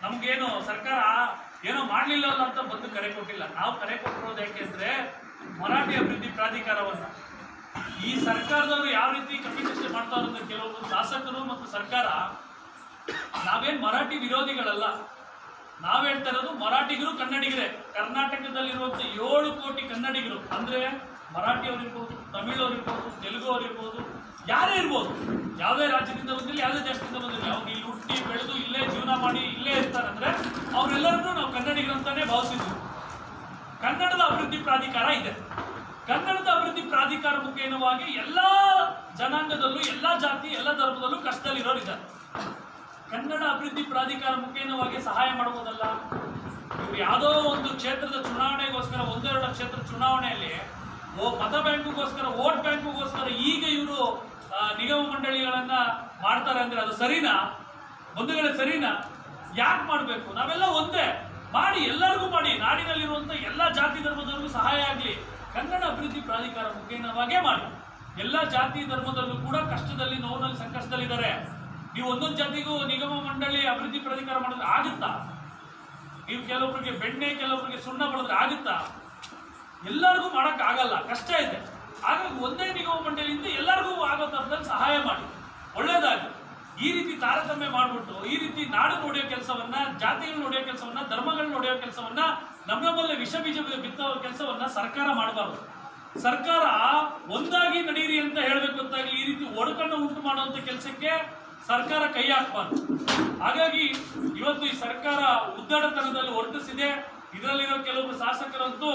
ನಮ್ಗೇನು ಸರ್ಕಾರ ಏನೋ ಮಾಡ್ಲಿಲ್ಲ ಅಂತ ಬಂದು ಕರೆ ಕೊಟ್ಟಿಲ್ಲ. ನಾವು ಕರೆ ಕೊಟ್ಟಿರೋದು ಯಾಕೆಂದ್ರೆ ಮರಾಠಿ ಅಭಿವೃದ್ಧಿ ಪ್ರಾಧಿಕಾರವನ್ನ ಈ ಸರ್ಕಾರದವರು ಯಾವ ರೀತಿ ಕಪಿಟೇಷನ್ ಮಾಡ್ತಾರೆ ಅಂದ್ರೆ, ಕೆಲವೊಂದು ಶಾಸಕರು ಮತ್ತು ಸರ್ಕಾರ, ನಾವೇನ್ ಮರಾಠಿ ವಿರೋಧಿಗಳಲ್ಲ. ನಾವ್ ಹೇಳ್ತಾ ಇರೋದು ಮರಾಠಿಗರು ಕನ್ನಡಿಗರೇ. ಕರ್ನಾಟಕದಲ್ಲಿರುವಂತ 7 ಕೋಟಿ ಕನ್ನಡಿಗರು ಅಂದ್ರೆ ಮರಾಠಿಯವರಿರ್ಬೋದು, ತಮಿಳವರಿರ್ಬೋದು, ತೆಲುಗು ಅವರಿರ್ಬೋದು, ಯಾರೇ ಇರ್ಬೋದು, ಯಾವುದೇ ರಾಜ್ಯದಿಂದ ಬಂದಿಲ್ಲ, ಯಾವುದೇ ದೇಶದಿಂದ ಬಂದಿಲ್ಲ, ಅವ್ರು ಇಲ್ಲಿ ಹುಟ್ಟಿ ಬೆಳೆದು ಇಲ್ಲೇ ಜೀವನ ಮಾಡಿ ಇಲ್ಲೇ ಇರ್ತಾರಂದ್ರೆ ಅವರೆಲ್ಲರನ್ನೂ ನಾವು ಕನ್ನಡಿಗರಂತಾನೆ ಭಾವಿಸಿದ್ವಿ. ಕನ್ನಡದ ಅಭಿವೃದ್ಧಿ ಪ್ರಾಧಿಕಾರ ಇದೆ. ಕನ್ನಡದ ಅಭಿವೃದ್ಧಿ ಪ್ರಾಧಿಕಾರ ಮುಖೇನವಾಗಿ ಎಲ್ಲಾ ಜನಾಂಗದಲ್ಲೂ, ಎಲ್ಲಾ ಜಾತಿ, ಎಲ್ಲ ಧರ್ಮದಲ್ಲೂ ಕಷ್ಟದಲ್ಲಿರೋರು ಇದ್ದಾರೆ. ಕನ್ನಡ ಅಭಿವೃದ್ಧಿ ಪ್ರಾಧಿಕಾರ ಮುಖೇನವಾಗಿ ಸಹಾಯ ಮಾಡಬಹುದಲ್ಲ. ಇವ್ರು ಯಾವುದೋ ಒಂದು ಕ್ಷೇತ್ರದ ಚುನಾವಣೆಗೋಸ್ಕರ, 1-2 ಕ್ಷೇತ್ರ ಚುನಾವಣೆಯಲ್ಲಿ ಮತ ಬ್ಯಾಂಕ್ಗೋಸ್ಕರ, ವೋಟ್ ಬ್ಯಾಂಕ್ಗೋಸ್ಕರ ಈಗ ಇವರು ನಿಗಮ ಮಂಡಳಿಗಳನ್ನ ಮಾಡ್ತಾರೆ ಅಂದ್ರೆ ಅದು ಸರಿನಾ? ಬಂಧುಗಳೇ, ಸರಿನಾ? ಯಾಕೆ ಮಾಡಬೇಕು? ನಾವೆಲ್ಲ ಒಂದೇ ಮಾಡಿ, ಎಲ್ಲರಿಗೂ ಮಾಡಿ, ನಾಡಿನಲ್ಲಿರುವಂತ ಎಲ್ಲಾ ಜಾತಿ ಧರ್ಮದವರಿಗೂ ಸಹಾಯ ಆಗ್ಲಿ. ಕನ್ನಡ ಅಭಿವೃದ್ಧಿ ಪ್ರಾಧಿಕಾರ ಮುಖೇನವಾಗೇ ಮಾಡಿ. ಎಲ್ಲಾ ಜಾತಿ ಧರ್ಮದಲ್ಲೂ ಕೂಡ ಕಷ್ಟದಲ್ಲಿ, ನೋವಿನಲ್ಲಿ, ಸಂಕಷ್ಟದಲ್ಲಿದ್ದಾರೆ. ನೀವು ಒಂದೊಂದು ಜಾತಿಗೂ ನಿಗಮ ಮಂಡಳಿ ಅಭಿವೃದ್ಧಿ ಪ್ರಾಧಿಕಾರ ಮಾಡಿದ್ರೆ ಆಗುತ್ತಾ? ನೀವು ಕೆಲವೊಬ್ಬರಿಗೆ ಬೆಣ್ಣೆ ಕೆಲವೊಬ್ಬರಿಗೆ ಸುಣ್ಣ ಬಳದ್ರೆ ಆಗುತ್ತಾ? ಎಲ್ಲರಿಗೂ ಮಾಡಕ್ ಆಗಲ್ಲ, ಕಷ್ಟ ಇದೆ. ಹಾಗಾಗಿ ಒಂದೇ ನಿಗಮ ಮಂಡಳಿಯಿಂದ ಎಲ್ಲರಿಗೂ ಆಗೋ ತರದಲ್ಲಿ ಸಹಾಯ ಮಾಡಿ, ಒಳ್ಳೇದಾಗಿ. ಈ ರೀತಿ ತಾರತಮ್ಯ ಮಾಡ್ಬಿಟ್ಟು ಈ ರೀತಿ ನಾಡು ನೋಡಿಯೋ ಕೆಲಸವನ್ನ, ಜಾತಿಗಳು ನೋಡಿಯೋ ಕೆಲಸವನ್ನ, ಧರ್ಮಗಳು ನೋಡಿಯೋ ಕೆಲಸವನ್ನ, ನಮ್ಮಲ್ಲೇ ವಿಷ ಬೀಜ ಬಿತ್ತೋ ಕೆಲಸವನ್ನ ಸರ್ಕಾರ ಮಾಡಬಾರ್ದು. ಸರ್ಕಾರ ಒಂದಾಗಿ ನಡೀರಿ ಅಂತ ಹೇಳ್ಬೇಕು ಅಂತಾಗಿ ಈ ರೀತಿ ಒಡಕನ್ನು ಉಂಟು ಮಾಡುವಂತ ಕೆಲಸಕ್ಕೆ ಸರ್ಕಾರ ಕೈ ಹಾಕಬಾರ್ದು. ಹಾಗಾಗಿ ಇವತ್ತು ಈ ಸರ್ಕಾರ ಉದ್ದಟತನದಲ್ಲಿ ವರ್ತಿಸಿದೆ. ಇದರಲ್ಲಿರೋ ಕೆಲವೊಬ್ಬರು ಶಾಸಕರಂತೂ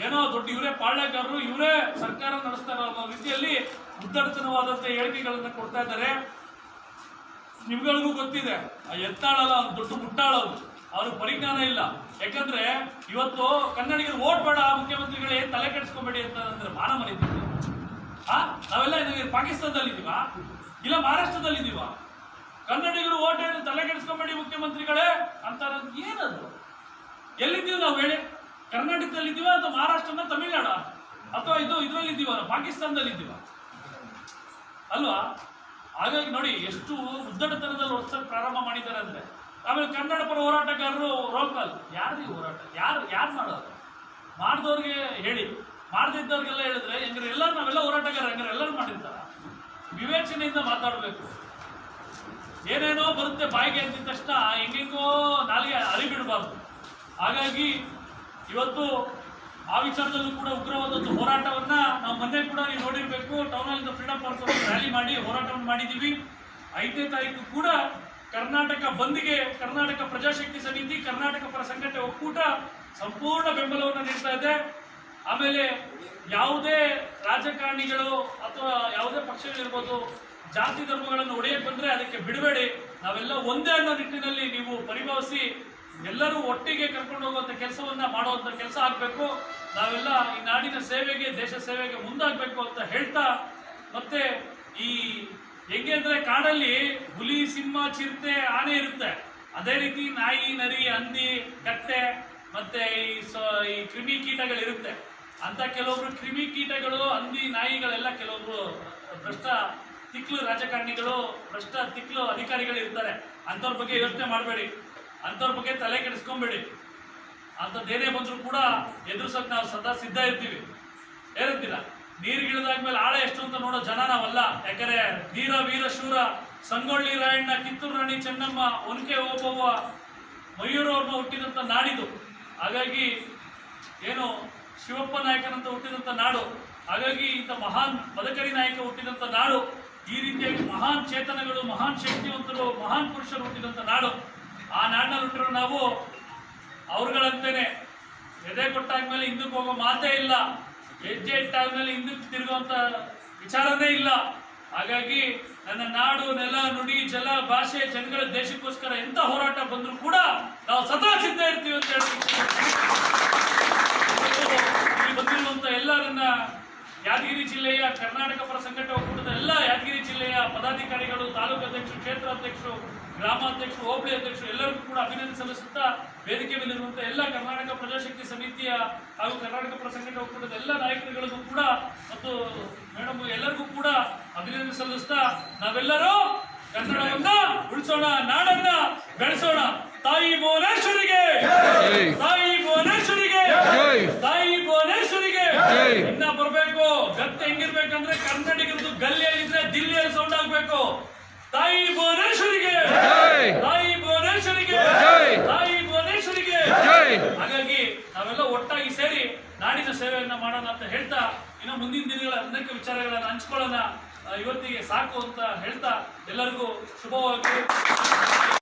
ಏನೋ ದೊಡ್ಡ ಇವರೇ ಪಾಳ್ಯಗಾರರು, ಇವರೇ ಸರ್ಕಾರ ನಡೆಸ್ತಾರೆ ಅನ್ನೋ ರೀತಿಯಲ್ಲಿ ಉದ್ದಟತನವಾದಂತ ಹೇಳಿಕೆಗಳನ್ನ ಕೊಡ್ತಾ ಇದ್ದಾರೆ. ನಿಮ್ಗಳಿಗೂ ಗೊತ್ತಿದೆ, ಎತ್ತಾಳಲ್ಲ, ದೊಡ್ಡ ಮುಟ್ಟಾಳವರು, ಅವ್ರಿಗೆ ಪರಿಜ್ಞಾನ ಇಲ್ಲ. ಯಾಕಂದ್ರೆ ಇವತ್ತು ಕನ್ನಡಿಗರು ಓಟ್ ಬೇಡ, ಮುಖ್ಯಮಂತ್ರಿಗಳೇ ತಲೆ ಕೆಡಿಸ್ಕೊಬೇಡಿ ಅಂತಂದ್ರೆ ಮಾನ ಮರೀತೀವಿ. ನಾವೆಲ್ಲ ಪಾಕಿಸ್ತಾನದಲ್ಲಿ ಇದೀವಾ, ಇಲ್ಲ ಮಹಾರಾಷ್ಟ್ರದಲ್ಲಿ ಇದೀವಾ? ಕನ್ನಡಿಗರು ಓಟ್ ಹೇಳಿ ತಲೆ ಕೆಡಿಸ್ಕೊಬೇಡಿ ಮುಖ್ಯಮಂತ್ರಿಗಳೇ ಅಂತಾರ. ಏನದು? ಎಲ್ಲಿದ್ದೀವಿ ನಾವು ಹೇಳಿ? ಕರ್ನಾಟಕದಲ್ಲಿ ಇದ್ದೀವ ಅಥವಾ ಮಹಾರಾಷ್ಟ್ರನ, ತಮಿಳ್ನಾಡ, ಅಥವಾ ಇದ್ರಲ್ಲಿ ಇದ್ದೀವ, ಪಾಕಿಸ್ತಾನದಲ್ಲಿ ಇದ್ದೀವ ಅಲ್ವಾ? ಹಾಗಾಗಿ ನೋಡಿ ಎಷ್ಟು ಉದ್ದಟತನದಲ್ಲಿ ವರ್ಷಕ್ಕೆ ಪ್ರಾರಂಭ ಮಾಡಿದ್ದಾರೆ ಅಂದ್ರೆ. ಆಮೇಲೆ ಕನ್ನಡ ಪರ ಹೋರಾಟಗಾರರು ರೋಲ್ ಕಾಲ್. ಯಾರ್ದು ಹೋರಾಟ? ಯಾರು ಮಾಡೋದು? ಮಾಡಿದವ್ರಿಗೆ ಹೇಳಿ, ಮಾಡದಿದ್ದವ್ರಿಗೆಲ್ಲ ಹೇಳಿದ್ರೆ ಹೆಂಗ್ರೆ ಎಲ್ಲರೂ ನಾವೆಲ್ಲ ಹೋರಾಟಗಾರ ಹೆಂಗ್ರೆ ಎಲ್ಲರೂ ಮಾಡಿರ್ತಾರ? ವಿವೇಚನೆಯಿಂದ ಮಾತಾಡಬೇಕು. ಏನೇನೋ ಬರುತ್ತೆ ಬಾಯಿಗೆ ಅಂದಿದ ತಕ್ಷಣ ಹೆಂಗೆಂಗೋ ನಾಲಿಗೆ ಅರಿಬಿಡಬಾರ್ದು. ಹಾಗಾಗಿ ಇವತ್ತು ಆ ವಿಚಾರದಲ್ಲೂ ಕೂಡ ಉಗ್ರವಾದಂಥ ಹೋರಾಟವನ್ನ ನಾವು ಮೊನ್ನೆ ಕೂಡ ನೀವು ನೋಡಿರ್ಬೇಕು. Town hall freedom park rally ಮಾಡಿ ಹೋರಾಟವನ್ನು ಮಾಡಿದ್ದೀವಿ. 5ನೇ ತಾರೀಕು ಕೂಡ ಕರ್ನಾಟಕ ಬಂದ್ಗೆ ಕರ್ನಾಟಕ ಪ್ರಜಾಶಕ್ತಿ ಸಮಿತಿ, ಕರ್ನಾಟಕ ಪರ ಸಂಘಟನೆ ಒಕ್ಕೂಟ ಸಂಪೂರ್ಣ ಬೆಂಬಲವನ್ನು ನೀಡ್ತಾ ಇದೆ. ಆಮೇಲೆ ಯಾವುದೇ ರಾಜಕಾರಣಿಗಳು ಅಥವಾ ಯಾವುದೇ ಪಕ್ಷಗಳಿರ್ಬೋದು ಜಾತಿ ಧರ್ಮಗಳನ್ನು ಒಡೆಯಕ್ಕೆ ಬಂದ್ರೆ ಅದಕ್ಕೆ ಬಿಡಬೇಡಿ, ನಾವೆಲ್ಲ ಒಂದೇ ಅನ್ನೋ ನಿಟ್ಟಿನಲ್ಲಿ ನೀವು ಪರಿಭಾವಿಸಿ ಎಲ್ಲರೂ ಒಟ್ಟಿಗೆ ಕರ್ಕೊಂಡು ಹೋಗುವಂತ ಕೆಲಸವನ್ನ ಮಾಡುವಂತ ಕೆಲಸ ಆಗ್ಬೇಕು. ನಾವೆಲ್ಲ ಈ ನಾಡಿನ ಸೇವೆಗೆ, ದೇಶ ಸೇವೆಗೆ ಮುಂದಾಗಬೇಕು ಅಂತ ಹೇಳ್ತಾ, ಮತ್ತೆ ಈ ಹೆಂಗೆ ಅಂದ್ರೆ ಕಾಡಲ್ಲಿ ಹುಲಿ, ಸಿಂಹ, ಚಿರತೆ, ಆನೆ ಇರುತ್ತೆ, ಅದೇ ರೀತಿ ನಾಯಿ, ನರಿ, ಹಂದಿ, ಕತ್ತೆ ಮತ್ತೆ ಈ ಕ್ರಿಮಿ ಕೀಟಗಳಿರುತ್ತೆ. ಅಂತ ಕೆಲವೊಬ್ರು ಕ್ರಿಮಿ ಕೀಟಗಳು, ಹಂದಿ, ನಾಯಿಗಳೆಲ್ಲ ಕೆಲವೊಬ್ರು ಭ್ರಷ್ಟ ತಿಕ್ಲು ರಾಜಕಾರಣಿಗಳು, ಭ್ರಷ್ಟ ತಿಕ್ಲು ಅಧಿಕಾರಿಗಳು ಇರ್ತಾರೆ. ಅಂಥವ್ರ ಬಗ್ಗೆ ಯೋಚನೆ ಮಾಡಬೇಡಿ, ಅಂಥವ್ರ ಬಗ್ಗೆ ತಲೆ ಕೆಡಿಸ್ಕೊಂಬೇಡಿ. ಅಂಥದ್ದೇನೇ ಬಂದರೂ ಕೂಡ ಎದುರಿಸೋಕೆ ನಾವು ಸದಾ ಸಿದ್ಧ ಇರ್ತೀವಿ. ಏನಂತೀರ? ನೀರಿಗಿಳಿದಾದ್ಮೇಲೆ ಆಳ ಎಷ್ಟು ಅಂತ ನೋಡೋ ಜನ ನಾವಲ್ಲ. ಯಾಕಂದ್ರೆ ಧೀರ ವೀರ ಶೂರ ಸಂಗೊಳ್ಳಿ ರಾಯಣ್ಣ, ಕಿತ್ತೂರು ರಾಣಿ ಚೆನ್ನಮ್ಮ, ಒನಕೆ ಓಬವ್ವ, ಮಯೂರವ್ರನ್ನ ಹುಟ್ಟಿದಂಥ ನಾಡಿದು. ಹಾಗಾಗಿ ಏನು ಶಿವಪ್ಪ ನಾಯಕನಂತ ಹುಟ್ಟಿದಂಥ ನಾಡು. ಹಾಗಾಗಿ ಇಂಥ ಮಹಾನ್ ಮದಕರಿ ನಾಯಕ ಹುಟ್ಟಿದಂಥ ನಾಡು. ಈ ರೀತಿಯಾಗಿ ಮಹಾನ್ ಚೇತನಗಳು, ಮಹಾನ್ ಶಕ್ತಿವಂತರು, ಮಹಾನ್ ಪುರುಷರು ಹುಟ್ಟಿದಂಥ ನಾಡು. ಆ ನಾಡಿನಲ್ಲಿ ಹುಟ್ಟಿರೋ ನಾವು ಅವ್ರುಗಳಂತೇನೆ ಎದೆ ಕೊಟ್ಟಾದ್ಮೇಲೆ ಹಿಂದಕ್ಕೆ ಹೋಗೋ ಮಾತೇ ಇಲ್ಲ, ಹೆಜ್ಜೆ ಇಟ್ಟಾದ್ಮೇಲೆ ಹಿಂದಕ್ಕೆ ತಿರುಗುವಂತ ವಿಚಾರನೇ ಇಲ್ಲ. ಹಾಗಾಗಿ ನನ್ನ ನಾಡು, ನೆಲ, ನುಡಿ, ಜಲ, ಭಾಷೆ, ಜನಗಳ ದೇಶಕ್ಕೋಸ್ಕರ ಎಂತ ಹೋರಾಟ ಬಂದರೂ ಕೂಡ ನಾವು ಸದಾ ಸಿದ್ಧ ಇರ್ತೀವಿ ಅಂತ ಹೇಳ್ತೀವಿ. ಇಲ್ಲಿ ಬಂದಿರುವಂತ ಎಲ್ಲ ನನ್ನ ಯಾದಗಿರಿ ಜಿಲ್ಲೆಯ ಕರ್ನಾಟಕ ಪರ ಸಂಘಟನೆ ಒಕ್ಕೂಟದ ಎಲ್ಲ ಯಾದಗಿರಿ ಜಿಲ್ಲೆಯ ಪದಾಧಿಕಾರಿಗಳು, ತಾಲೂಕು ಅಧ್ಯಕ್ಷರು, ಕ್ಷೇತ್ರ ಅಧ್ಯಕ್ಷರು, ಗ್ರಾಮಾಧ್ಯಕ್ಷರು, ಹೋಬಳಿ ಅಧ್ಯಕ್ಷರು ಎಲ್ಲರಿಗೂ ಕೂಡ ಅಭಿನಂದನೆ ಸಲ್ಲಿಸುತ್ತಾ, ವೇದಿಕೆ ಮೇಲಿರುವಂಥ ಎಲ್ಲ ಕರ್ನಾಟಕ ಪ್ರಜಾಶಕ್ತಿ ಸಮಿತಿಯ ಹಾಗೂ ಕರ್ನಾಟಕ ಪರ ಸಂಘಟನೆ ಒಕ್ಕೂಟದ ಎಲ್ಲ ನಾಯಕರುಗಳಿಗೂ ಕೂಡ ಮತ್ತು ಮೇಡಮ್ ಎಲ್ಲರಿಗೂ ಕೂಡ ಅಭಿನಂದನೆ ಸಲ್ಲಿಸ್ತಾ, ನಾವೆಲ್ಲರೂ ಕನ್ನಡವನ್ನ ಉಳಿಸೋಣ, ನಾಡನ್ನ ಬೆಳೆಸೋಣ. ತಾಯಿ ಭುವನೇಶ್ವರಿಗೆ, ತಾಯಿ ಭುವನೇಶ್ವರಿಗೆ, ತಾಯಿ ಭುವನೇಶ್ವರಿಗೆ. ಇನ್ನ ಬರ್ಬೇಕು ಗತ್ತೆ ಹೆಂಗಿರ್ಬೇಕಂದ್ರೆ ಕನ್ನಡಿಗರದು ಗಲ್ಲಿಯಲ್ಲಿದ್ರೆ ದಿಲ್ಲಿಯಲ್ಲಿ ಸೌಂಡ್ ಆಗ್ಬೇಕು. ತಾಯಿ ಭುವನೇಶ್ವರಿಗೆ, ತಾಯಿ ಭುವನೇಶ್ವರಿಗೆ, ತಾಯಿ ಭುವನೇಶ್ವರಿಗೆ. ಹಾಗಾಗಿ ನಾವೆಲ್ಲ ಒಟ್ಟಾಗಿ ಸೇರಿ ನಾಡಿನ ಸೇವೆಯನ್ನ ಮಾಡೋಣ ಅಂತ ಹೇಳ್ತಾ, ಇನ್ನು ಮುಂದಿನ ದಿನಗಳ ಅನೇಕ ವಿಚಾರಗಳನ್ನ ಹಂಚ್ಕೊಳ್ಳೋಣ. ಇವತ್ತಿಗೆ ಸಾಕು ಅಂತ ಹೇಳ್ತಾ ಎಲ್ಲರಿಗೂ ಶುಭವಾಗಿ